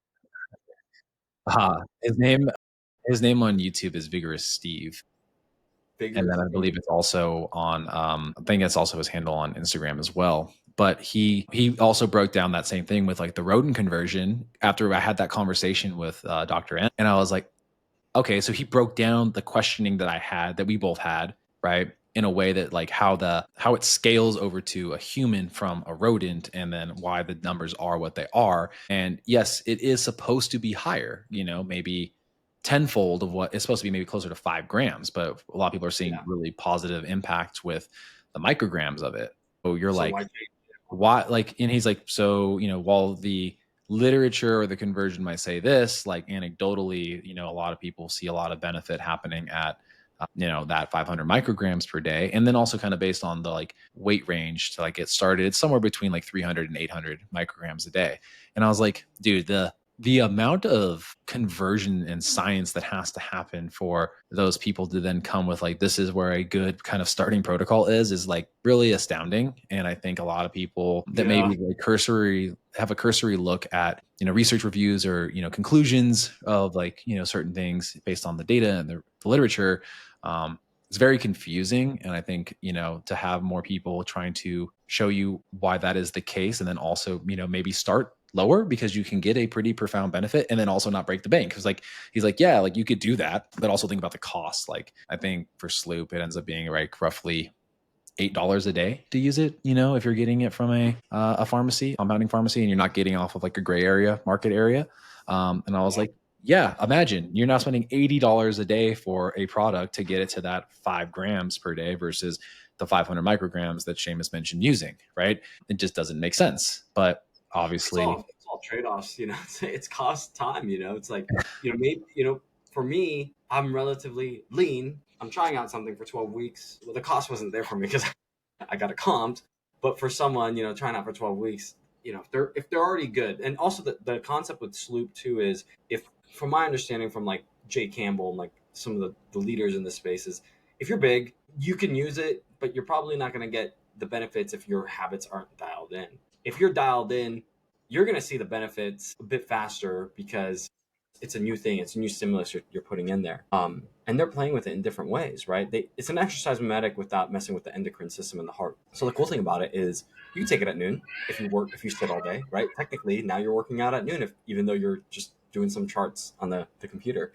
his name on YouTube is Vigorous Steve. And then Vigorous I Steve. believe it's also on I think it's also his handle on Instagram as well. But he also broke down that same thing with like the rodent conversion after I had that conversation with Dr. N. And I was like, okay, so he broke down the questioning that I had, that we both had, right? In a way that like how it scales over to a human from a rodent, and then why the numbers are what they are. And yes, it is supposed to be higher, maybe tenfold of what it's supposed to be, maybe closer to 5 grams, but a lot of people are seeing Yeah. really positive impacts with the micrograms of it. So you're So like, why? why, like, and he's like, so while the literature or the conversion might say this, like anecdotally, a lot of people see a lot of benefit happening at that 500 micrograms per day. And then also kind of based on the like weight range to like get started, it's somewhere between like 300 and 800 micrograms a day. And I was like, dude, the amount of conversion and science that has to happen for those people to then come with like, this is where a good kind of starting protocol is like really astounding. And I think a lot of people that Yeah. maybe like have a cursory look at research reviews or conclusions of like certain things based on the data and the literature, it's very confusing. And I think to have more people trying to show you why that is the case, and then also maybe start lower because you can get a pretty profound benefit and then also not break the bank. Because like he's like, yeah, like you could do that, but also think about the cost. Like I think for Sloop it ends up being like roughly $8 a day to use it, if you're getting it from a pharmacy, compounding pharmacy, and you're not getting off of like a gray area market area. And I was Yeah. like, yeah, imagine you're now spending $80 a day for a product to get it to that 5 grams per day versus the 500 micrograms that Seamus mentioned using, right? It just doesn't make sense. But obviously, It's all trade-offs, it's cost time, it's like, maybe, for me, I'm relatively lean. I'm trying out something for 12 weeks. Well, the cost wasn't there for me because I got a comped, but for someone, trying out for 12 weeks, if they're already good. And also the concept with Sloop too is, if from my understanding from like Jay Campbell and like some of the leaders in this space is, if you're big, you can use it, but you're probably not going to get the benefits if your habits aren't dialed in. If you're dialed in, you're going to see the benefits a bit faster because it's a new thing. It's a new stimulus you're putting in there. And they're playing with it in different ways, right? It's an exercise mimetic without messing with the endocrine system in the heart. So the cool thing about it is you can take it at noon if you sit all day, right? Technically, now you're working out at noon, even though you're just doing some charts on the computer.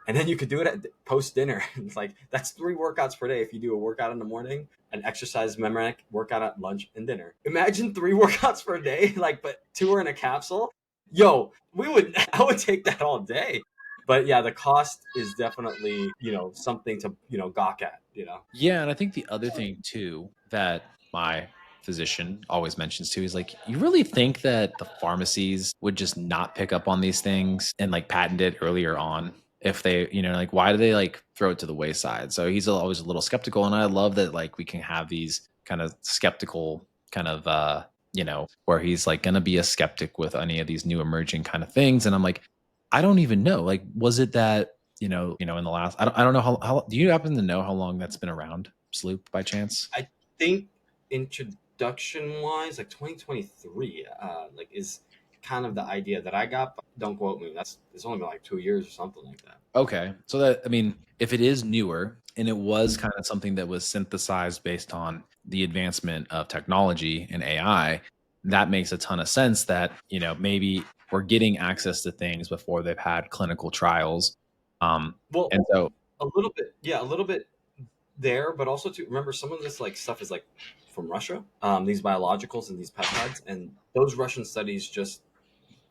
And then you could do it at post dinner. It's like, that's 3 workouts per day. If you do a workout in the morning, an exercise mnemonic workout at lunch and dinner. Imagine 3 workouts per day, like, but 2 are in a capsule. Yo, I would take that all day. But yeah, the cost is definitely, something to, gawk at. yeah. And I think the other thing too that my physician always mentions too is like, you really think that the pharmacies would just not pick up on these things and like patent it earlier on? If they, like, why do they like throw it to the wayside? So he's always a little skeptical. And I love that like we can have these kind of skeptical kind of, where he's like going to be a skeptic with any of these new emerging kind of things. And I'm like, I don't even know. Like, was it that, in the last, I don't know how, do you happen to know how long that's been around, Sloop, by chance? I think introduction wise, like 2023, like is kind of the idea that I got. But don't quote me. It's only been like 2 years or something like that. Okay. So that, I mean, if it is newer and it was kind of something that was synthesized based on the advancement of technology and AI, that makes a ton of sense that, maybe we're getting access to things before they've had clinical trials. Well, And so a little bit, yeah, a little bit there, but also to remember some of this like stuff is like from Russia. These biologicals and these peptides, and those Russian studies just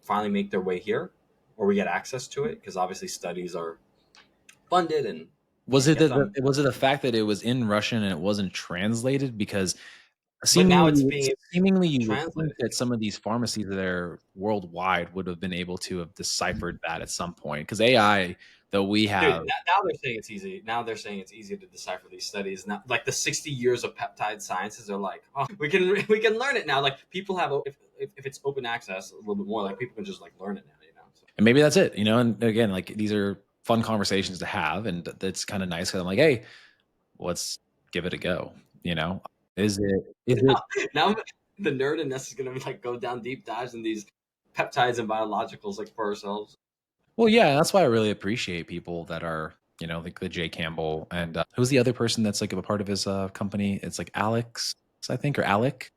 finally make their way here, or we get access to it because obviously studies are funded and was can't it get done. the fact that it was in Russian and it wasn't translated? Because But now Seemingly, it's being seemingly, you would think translated. that some of these pharmacies that are worldwide would have been able to have deciphered that at some point. Because AI, though we Dude, have, now they're saying it's easy. Now they're saying it's easy to decipher these studies. Now, like the 60 years of peptide sciences are like, oh, we can learn it now. Like people have, if it's open access a little bit more, like people can just like learn it now. So, and maybe that's it, And again, like these are fun conversations to have, and that's kind of nice because I'm like, hey, let's give it a go. You know, is it? Is it? now the nerd in us is gonna like go down deep dives in these peptides and biologicals like for ourselves. Well, yeah, that's why I really appreciate people that are, like the Jay Campbell and who's the other person that's like a part of his company? It's like Alex, I think, or Alec.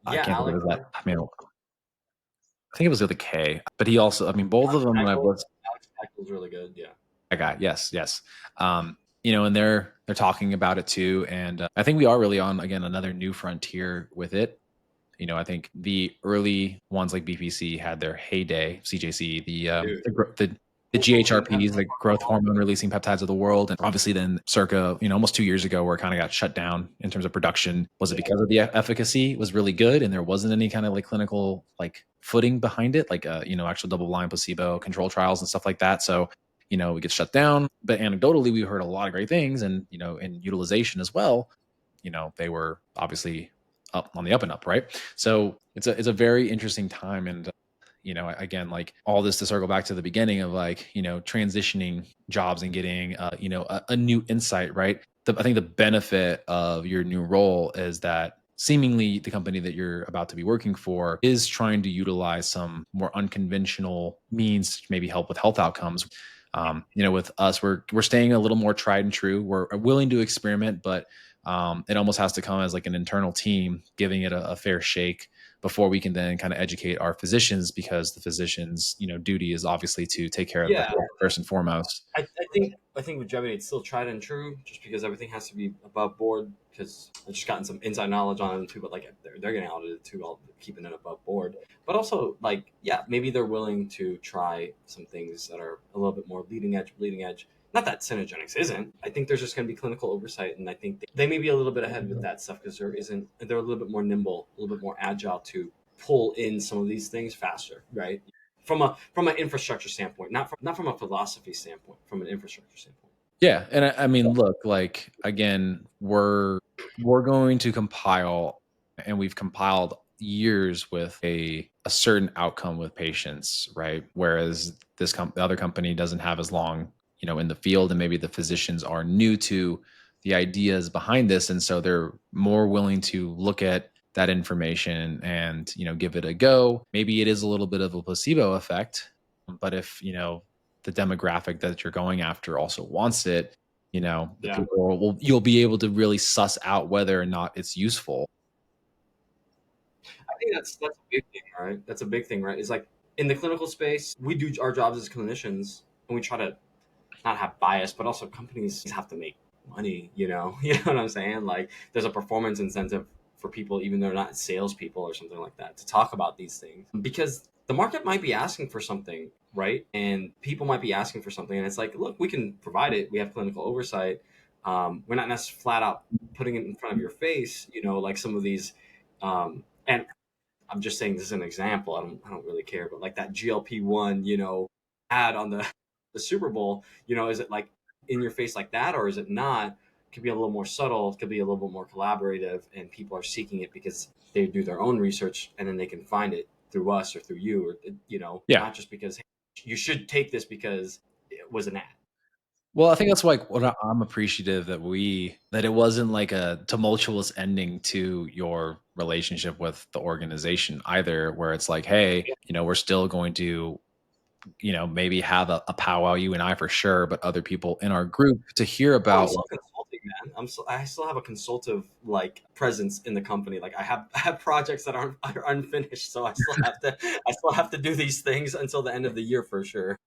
I Yeah, can't think of Alec. his that. I mean, I think it was with a K, but he also, I mean, both of them when I've listened, Alex Packel's really good. Yeah. that guy, yes, yes. And they're talking about it too. And I think we are really on, again, another new frontier with it. I think the early ones like BPC had their heyday, CJC, Dude. the GHRPs, the growth hormone releasing peptides of the world. And obviously then circa, almost 2 years ago, where it kind of got shut down in terms of production. Was it because of the efficacy was really good and there wasn't any kind of like clinical like footing behind it, like, actual double blind placebo control trials and stuff like that. So, we get shut down, but anecdotally, we heard a lot of great things and, in utilization as well, they were obviously up on the up and up, right? So it's a very interesting time. And again, like all this to circle back to the beginning of like, transitioning jobs and getting a new insight, right? I think the benefit of your new role is that seemingly the company that you're about to be working for is trying to utilize some more unconventional means to maybe help with health outcomes. With us, we're staying a little more tried and true. We're willing to experiment, but It almost has to come as like an internal team, giving it a fair shake before we can then kind of educate our physicians, because the physicians, duty is obviously to take care of the Yeah, health first and foremost. I think with Gemini it's still tried and true, just because everything has to be above board. Because I've just gotten some inside knowledge on them too, but like they're getting audited too, all keeping it above board. But also, like, yeah, maybe they're willing to try some things that are a little bit more leading edge, bleeding edge. Not that Synergenics isn't. I think there's just going to be clinical oversight, and I think they may be a little bit ahead with that stuff because they're a little bit more nimble, a little bit more agile to pull in some of these things faster, right? From an infrastructure standpoint, not from a philosophy standpoint, from an infrastructure standpoint. Yeah, and I mean, look, like again, we're going to compile, and we've compiled years with a certain outcome with patients, right? Whereas the other company doesn't have as long, in the field, and maybe the physicians are new to the ideas behind this, and so they're more willing to look at that information and give it a go. Maybe it is a little bit of a placebo effect, but if the demographic that you're going after also wants it, the Yeah, people you'll be able to really suss out whether or not it's useful. I think that's a big thing, right? That's a big thing, right? Is like in the clinical space, we do our jobs as clinicians, and we try to not have bias, but also companies have to make money. You know what I'm saying? Like, there's a performance incentive for people, even though they're not salespeople or something like that, to talk about these things because the market might be asking for something, right? And people might be asking for something, and it's like, look, we can provide it. We have clinical oversight. We're not necessarily flat out putting it in front of your face, like some of these. And I'm just saying this is an example. I don't really care, but like that GLP-1, ad on the Super Bowl, is it like in your face like that, or is it not? Could be a little more subtle. It could be a little bit more collaborative, and people are seeking it because they do their own research, and then they can find it through us or through you, or Yeah. not just because, hey, you should take this because it was an ad. Well, I think that's like what I'm appreciative that it wasn't like a tumultuous ending to your relationship with the organization either, where it's like, hey, we're still going to, maybe have a powwow, you and I for sure, but other people in our group to hear Oh, I'm about. still consulting, man. I still have a consultative like presence in the company. Like I have projects that are unfinished, so I still have to do these things until the end of the year for sure.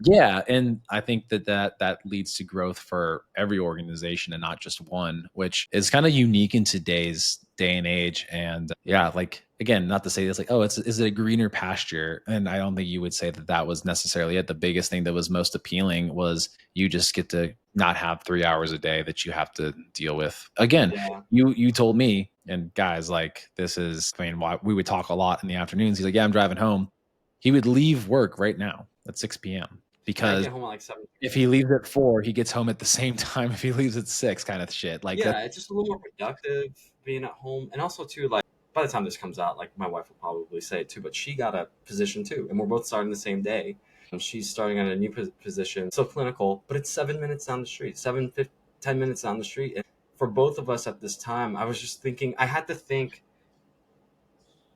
Yeah, and I think that leads to growth for every organization and not just one, which is kind of unique in today's day and age. And yeah, like again, not to say this like, oh, is it a greener pasture? And I don't think you would say that was necessarily it. The biggest thing that was most appealing was you just get to not have 3 hours a day that you have to deal with. Again, Yeah, you told me, and guys, like this is, I mean, why we would talk a lot in the afternoons. He's like, yeah, I'm driving home. He would leave work right now at 6 p.m. yeah. I because get home at like 7. if he leaves at 4, he gets home at the same time if he leaves at 6, kind of shit. Like that. Yeah, it's just a little more productive being at home, and also too, like by the time this comes out, like my wife will probably say it too, but she got a position too, and we're both starting the same day. And she's starting on a new position, so clinical, but it's 7 minutes down the street, 10 minutes down the street. And for both of us at this time, I was just thinking, I had to think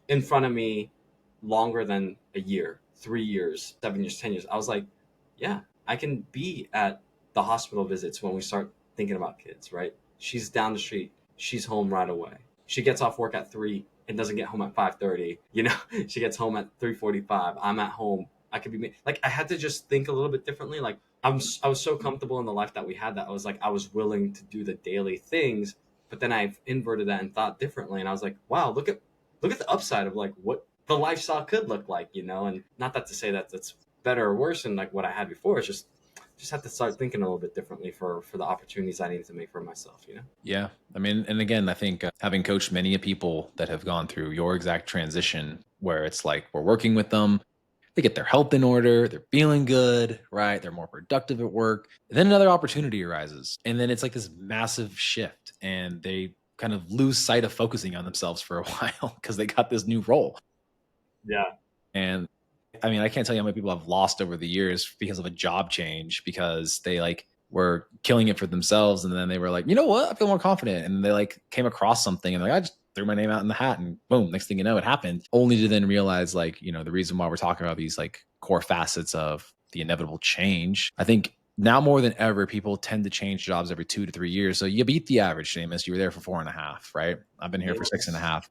in front of me longer than a year, 3 years, 7 years, 10 years. I was like, yeah, I can be at the hospital visits when we start thinking about kids, right? She's down the street. She's home right away. She gets off work at 3 and doesn't get home at 5:30. She gets home at 3:45. I'm at home. I could be like, I had to just think a little bit differently. Like I was so comfortable in the life that we had that I was like, I was willing to do the daily things, but then I've inverted that and thought differently. And I was like, wow, look at the upside of like what the lifestyle could look like, and not that to say that that's better or worse than like what I had before. It's just have to start thinking a little bit differently for the opportunities I need to make for myself. Yeah. I mean, and again, I think having coached many people that have gone through your exact transition, where it's like we're working with them, they get their health in order, they're feeling good, right? They're more productive at work. And then another opportunity arises. And then it's like this massive shift, and they kind of lose sight of focusing on themselves for a while because they got this new role. Yeah. And I mean, I can't tell you how many people I've lost over the years because of a job change, because they like were killing it for themselves. And then they were like, you know what? I feel more confident. And they like came across something and like, I just threw my name out in the hat, and boom, next thing you know, it happened. Only to then realize like, the reason why we're talking about these like core facets of the inevitable change. I think now more than ever, people tend to change jobs every 2 to 3 years. So you beat the average, Seamus. You were there for 4.5, right? I've been here for six and a Yes. half.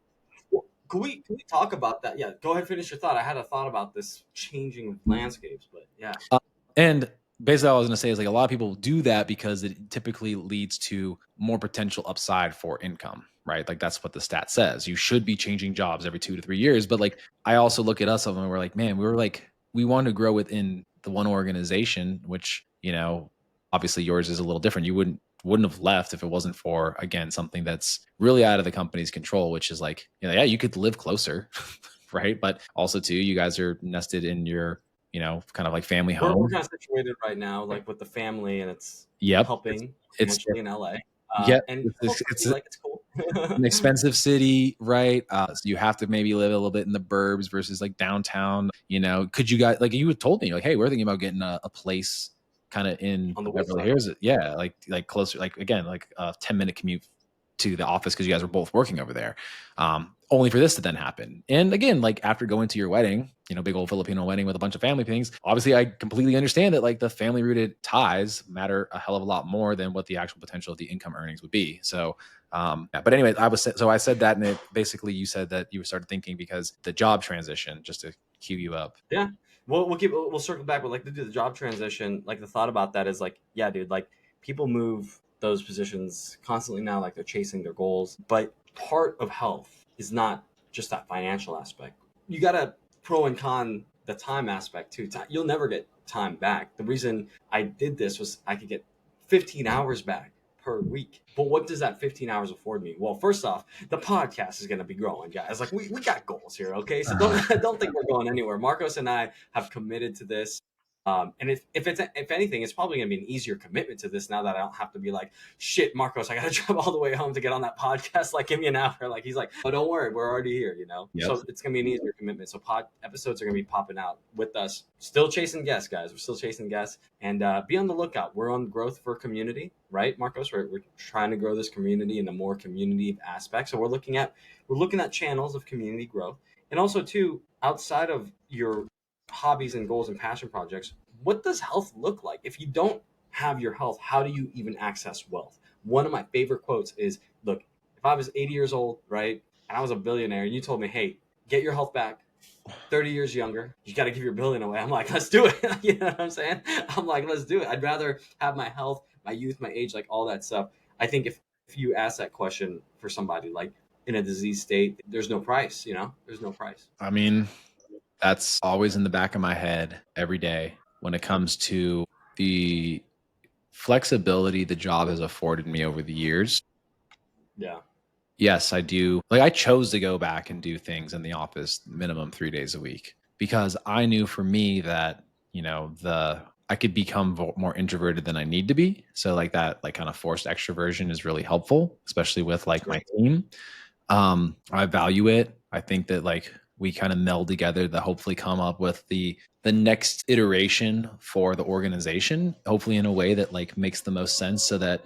Well, can we talk about that? Yeah, go ahead, finish your thought. I had a thought about this changing of landscapes, but yeah, Uh, and basically, all I was going to say is like a lot of people do that because it typically leads to more potential upside for income, right? Like that's what the stat says. You should be changing jobs every 2 to 3 years. But like, I also look at us and we're like, man, we want to grow within the one organization, which, obviously yours is a little different. You wouldn't have left if it wasn't for, again, something that's really out of the company's control, which is like, yeah, you could live closer, right? But also too, you guys are nested in your, kind of like family we're home. kind of situated right now, like with the family, and it's Yep. helping It's financially in LA, yep. and It's culturally, like it's cool. an expensive city, right? So you have to maybe live a little bit in the burbs versus like downtown. Could you guys, like, you had told me like, hey, we're thinking about getting a place kind of in On the west Beverly side. Hills. Yeah, like closer, like again, like a 10-minute commute to the office because you guys were both working over there. Only for this to then happen. And again, like after going to your wedding, big old Filipino wedding with a bunch of family things, obviously I completely understand that like the family rooted ties matter a hell of a lot more than what the actual potential of the income earnings would be. So yeah, but anyway, I said that, and it basically you said that you started thinking because the job transition, just to cue you up. Yeah. We'll circle back, but like to do the job transition, like the thought about that is like, yeah, dude, like people move those positions constantly now, like they're chasing their goals. But part of health is not just that financial aspect. You gotta pro and con the time aspect too. You'll never get time back. The reason I did this was I could get 15 hours back per week. But what does that 15 hours afford me? Well, first off, the podcast is going to be growing, guys. Like we got goals here, okay? So don't don't think we're going anywhere. Marcos and I have committed to this. And if anything, it's probably gonna be an easier commitment to this now that I don't have to be like, shit, Marcos, I gotta drive all the way home to get on that podcast. Like, give me an hour. Like he's like, oh, don't worry, we're already here, you know. Yep. So it's gonna be an easier commitment. So pod episodes are gonna be popping out with us. Still chasing guests, guys. We're still chasing guests, and be on the lookout. We're on growth for community, right, Marcos? We're trying to grow this community in a more community aspect. So we're looking at channels of community growth, and also too outside of your hobbies and goals and passion projects, what does health look like? If you don't have your health, how do you even access wealth? One of my favorite quotes is, look, if I was 80 years old, right, and I was a billionaire, and you told me, hey, get your health back, 30 years younger, you got to give your billion away. I'm like, let's do it. You know what I'm saying? I'm like, let's do it. I'd rather have my health, my youth, my age, like all that stuff. I think if you ask that question for somebody like in a disease state, there's no price, there's no price. I mean, that's always in the back of my head every day when it comes to the flexibility the job has afforded me over the years. Yeah. Yes, I do. Like I chose to go back and do things in the office minimum 3 days a week because I knew for me that, the I could become more introverted than I need to be. So like that, like kind of forced extroversion is really helpful, especially with like my team. I value it. I think that like we kind of meld together to hopefully come up with the next iteration for the organization, hopefully in a way that like makes the most sense so that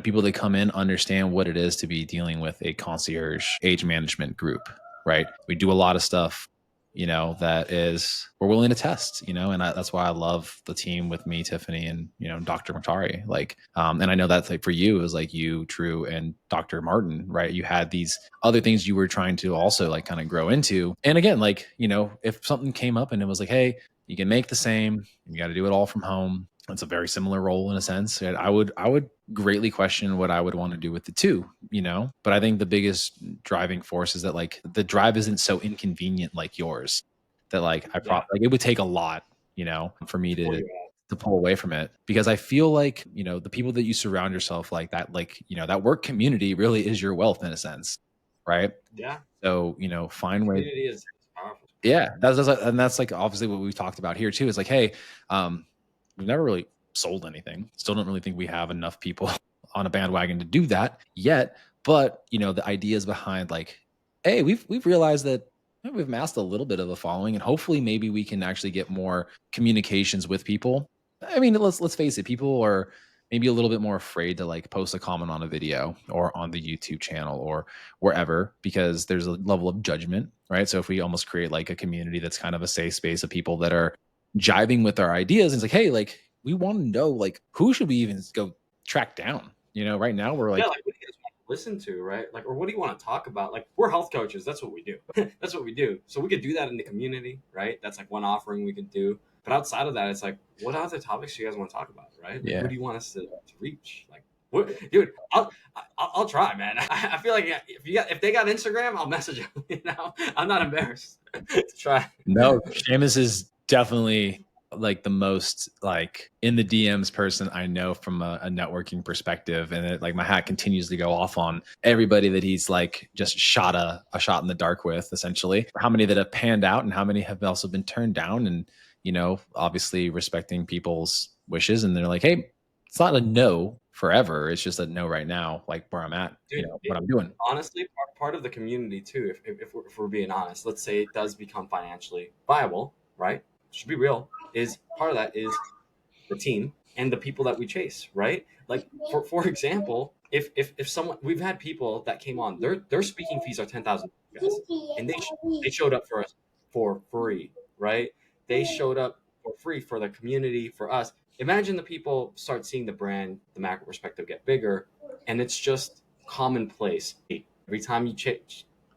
people that come in understand what it is to be dealing with a concierge age management group, right? We do a lot of stuff that is we're willing to test, and that's why I love the team with me, Tiffany, and Dr. Matari. Like, and I know that's like for you, it was like you, True, and Dr. Martin, right? You had these other things you were trying to also like kind of grow into. And again, like if something came up and it was like, hey, you can make the same, you got to do it all from home. It's a very similar role in a sense. I would greatly question what I would want to do with the two, But I think the biggest driving force is that like the drive isn't so inconvenient like yours. That like Yeah. like it would take a lot, for me Pull to you out. pull away from it because I feel like the people that you surround yourself like that, like that work community really is your wealth in a sense, right? Yeah. So find ways. Community is powerful. Yeah, and that's like obviously what we've talked about here too. Is like, hey, we've never really sold anything. Still don't really think we have enough people on a bandwagon to do that yet. But the ideas behind like, hey, we've realized that we've amassed a little bit of a following, and hopefully maybe we can actually get more communications with people. I mean, let's face it, people are maybe a little bit more afraid to like post a comment on a video or on the YouTube channel or wherever because there's a level of judgment, right? So if we almost create like a community that's kind of a safe space of people that are jiving with our ideas, and it's like, hey, like we want to know like who should we even go track down? Right now we're Yeah, like, like what do you guys want to listen to, right? Like, or what do you want to talk about? Like, we're health coaches. That's what we do. That's what we do. So we could do that in the community, right? That's like one offering we could do. But outside of that, it's like, what other topics do you guys want to talk about, right? Like, who yeah. do you want us to reach? Like, what, dude? I'll try, man. I feel like if they got Instagram, I'll message them. I'm not embarrassed to try. No, Seamus is definitely like the most like in the DMs person I know from a networking perspective. And like my hat continues to go off on everybody that he's like just shot a shot in the dark with, essentially. How many that have panned out and how many have also been turned down, and obviously respecting people's wishes. And they're like, hey, it's not a no forever. It's just a no right now, like where I'm at, Dude, what I'm doing. honestly, part of the community too, if we're being honest, let's say it does become financially viable, right? Should be real. Is part of that is the team and the people that we chase, right? Like for example, if someone we've had people that came on, their speaking fees are 10,000 guys, and they showed up for us for free, right? They showed up for free for the community, for us. Imagine the people start seeing the brand, the macro perspective get bigger, and it's just commonplace. Every time you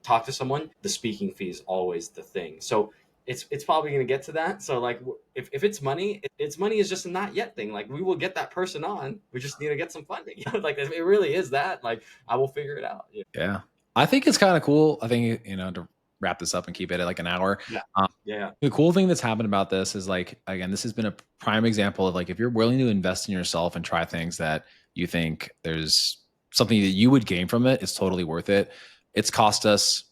talk to someone, the speaking fee is always the thing. So it's probably going to get to that. So like if it's money, it's money is just a not yet thing. Like we will get that person on. We just need to get some funding. Like it really is that. Like I will figure it out. Yeah. I think it's kind of cool. I think, to wrap this up and keep it at like an hour. Yeah. Um, Yeah. the cool thing that's happened about this is like, again, this has been a prime example of like, if you're willing to invest in yourself and try things that you think there's something that you would gain from it, it's totally worth it. It's cost us,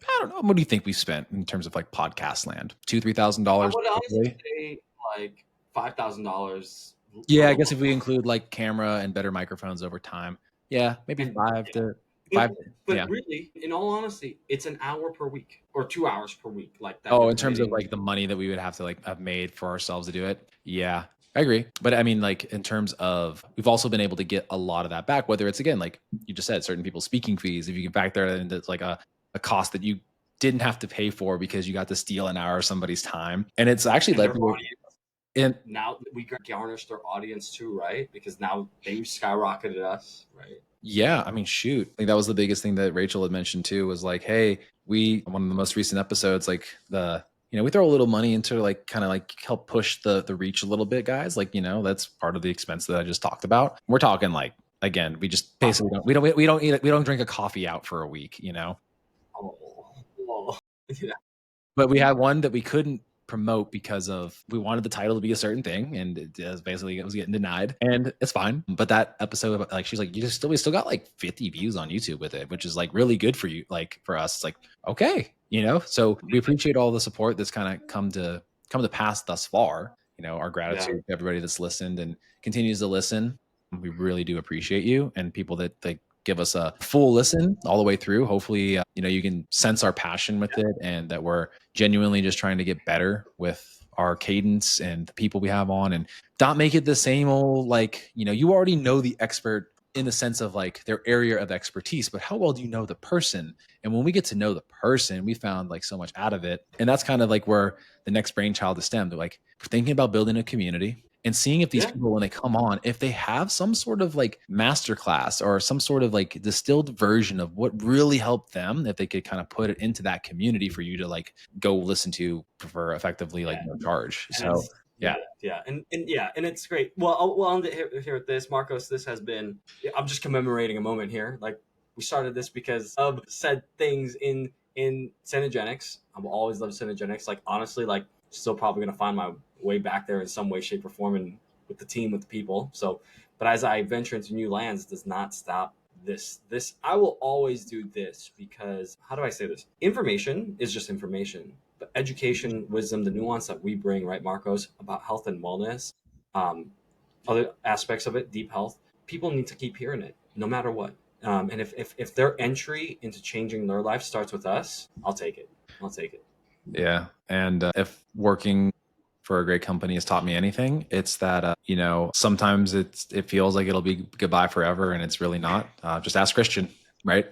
I don't know. What do you think we've spent in terms of like podcast land? I $2,000-$3,000? would honestly say like $5,000. Yeah. I guess if we include like camera and better microphones over time. Yeah. Maybe And five yeah. to But five. but Yeah. really, in all honesty, it's an hour per week or 2 hours per week, like that Oh, you're in terms of committing. like the money that we would have to like have made for ourselves to do it. Yeah, I agree. But I mean, like in terms of, we've also been able to get a lot of that back, whether it's again, like you just said, certain people's speaking fees, if you can factor that into like a cost that you didn't have to pay for because you got to steal an hour of somebody's time. And it's actually And led their to, audience and now we garnish their audience too, right? Because now they've skyrocketed us, right? yeah, I mean, shoot. I think that was the biggest thing that Rachel had mentioned too, was like, hey, one of the most recent episodes, like we throw a little money into like kind of like help push the reach a little bit, guys. Like, that's part of the expense that I just talked about. We're talking like, again, we just basically we don't drink a coffee out for a week. Oh, oh. Yeah. But we had one that we couldn't promote because of, we wanted the title to be a certain thing, and it was getting denied, and it's fine. But that episode, like, she's like, we still got like 50 views on YouTube with it, which is like really good for you. Like for us, it's like, okay, so we appreciate all the support that's kind of come to pass thus far. Our Yeah. gratitude to everybody that's listened and continues to listen. We really do appreciate you, and people that give us a full listen all the way through. Hopefully, you can sense our passion with it, and that we're genuinely just trying to get better with our cadence and the people we have on, and not make it the same old, like, you already know the expert in the sense of like their area of expertise, but how well do you know the person? And when we get to know the person, we found like so much out of it. And that's kind of like where the next brainchild is stemmed. Like thinking about building a community and seeing if these Yeah. people, when they come on, if they have some sort of like masterclass or some sort of like distilled version of what really helped them, if they could kind of put it into that community for you to like go listen to for effectively like no charge. And So it's yeah. and it's great. Well, I'll end it here with this, Marcos. This has been. I'm just commemorating a moment here. Like we started this because of said things in Cinegenics. I will always love Cinegenics. Like honestly, like still probably gonna find my way back there in some way, shape, or form, and with the team, with the people. So, but as I venture into new lands, it does not stop this. I will always do this because how do I say this? Information is just information, but education, wisdom, the nuance that we bring, right, Marcos, about health and wellness, um, other aspects of it, deep health, people need to keep hearing it no matter what. And if their entry into changing their life starts with us, I'll take it. I'll take it. Yeah. And if working for a great company has taught me anything, it's that, sometimes it feels like it'll be goodbye forever, and it's really not. Just ask Christian, right?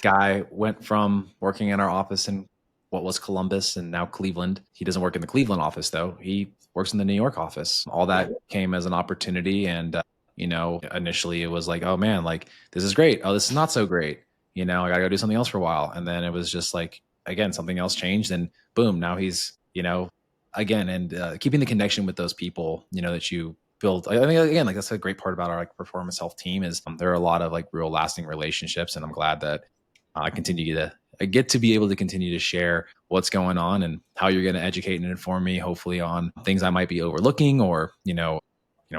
Guy went from working in our office in what was Columbus and now Cleveland. He doesn't work in the Cleveland office though. He works in the New York office. All Yeah. that came as an opportunity. And, initially it was like, oh man, like this is great. Oh, this is not so great. I gotta go do something else for a while. And then it was just like, again, something else changed and boom, now he's, again, and keeping the connection with those people, that you build. I think again, like that's a great part about our like performance health team is there are a lot of like real lasting relationships. And I'm glad that I get to be able to continue to share what's going on and how you're going to educate and inform me, hopefully on things I might be overlooking or,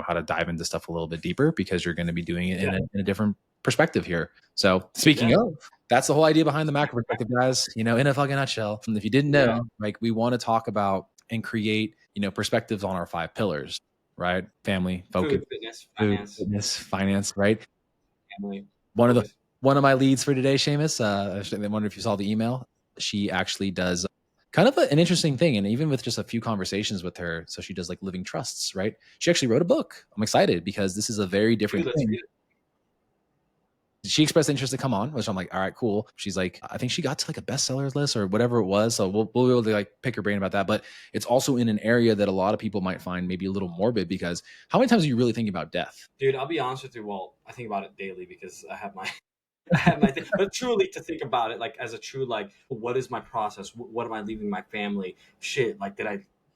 how to dive into stuff a little bit deeper because you're going to be doing it in a different perspective here. So speaking of, that's the whole idea behind the macro perspective, guys, in a fucking nutshell. And if you didn't know, like we want to talk about and create, perspectives on our 5 pillars, right? Family, focus, food, fitness, finance, right? family. One of my leads for today, Seamus, I wonder if you saw the email. She actually does kind of an interesting thing. And even with just a few conversations with her, so she does like living trusts, right? She actually wrote a book. I'm excited because this is a very different thing. She expressed interest to come on, which I'm like, all right, cool. She's like, I think she got to like a bestseller list or whatever it was. So we'll be able to like pick her brain about that. But it's also in an area that a lot of people might find maybe a little morbid because how many times are you really thinking about death? Dude, I'll be honest with you. Well, I think about it daily because I have my thing. But truly to think about it, like as a true, like, what is my process? What am I leaving my family? Shit, like,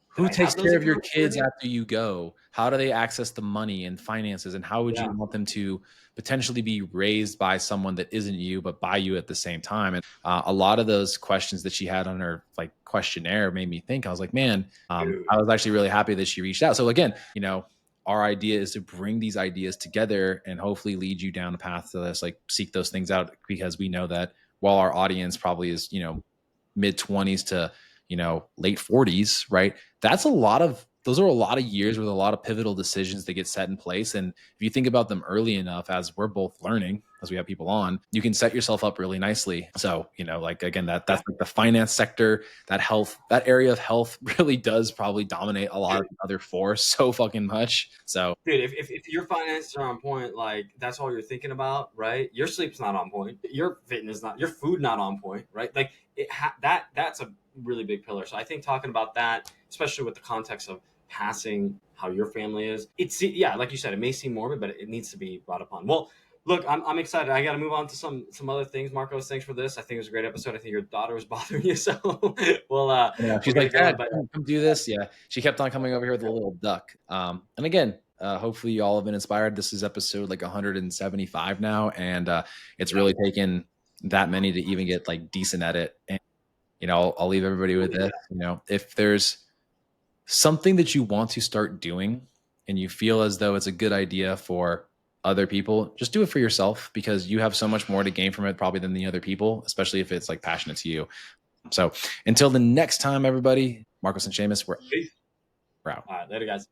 who takes care of your kids after you go? How do they access the money and finances? And how would you want them to potentially be raised by someone that isn't you, but by you at the same time? And a lot of those questions that she had on her like questionnaire made me think, I was like, man, I was actually really happy that she reached out. So again, our idea is to bring these ideas together and hopefully lead you down a path to this, like seek those things out, because we know that while our audience probably is, mid 20s to, late 40s, right? Those are a lot of years with a lot of pivotal decisions that get set in place. And if you think about them early enough, as we're both learning, as we have people on, you can set yourself up really nicely. So, like, again, that's like the finance sector, that area of health really does probably dominate a lot of the other 4 so fucking much. So dude, if your finances are on point, like that's all you're thinking about, right? Your sleep's not on point. Your fitness not, your food not on point, right? Like that's a really big pillar. So I think talking about that, especially with the context of passing how your family is, it's like you said, it may seem morbid, but it needs to be brought upon. Well, look, I'm excited. I got to move on to some other things. Marcos, thanks for this. I think it was a great episode. I think your daughter was bothering you, so well, she's like, Dad, come do this. Yeah, she kept on coming over here with a little duck. And again, hopefully you all have been inspired. This is episode like 175 now, and it's really taken that many to even get like decent edit. And I'll leave everybody with this. If there's something that you want to start doing and you feel as though it's a good idea for other people, just do it for yourself, because you have so much more to gain from it probably than the other people, especially if it's like passionate to you. So until the next time, everybody, Marcos and Seamus, we're out. All right, later, guys.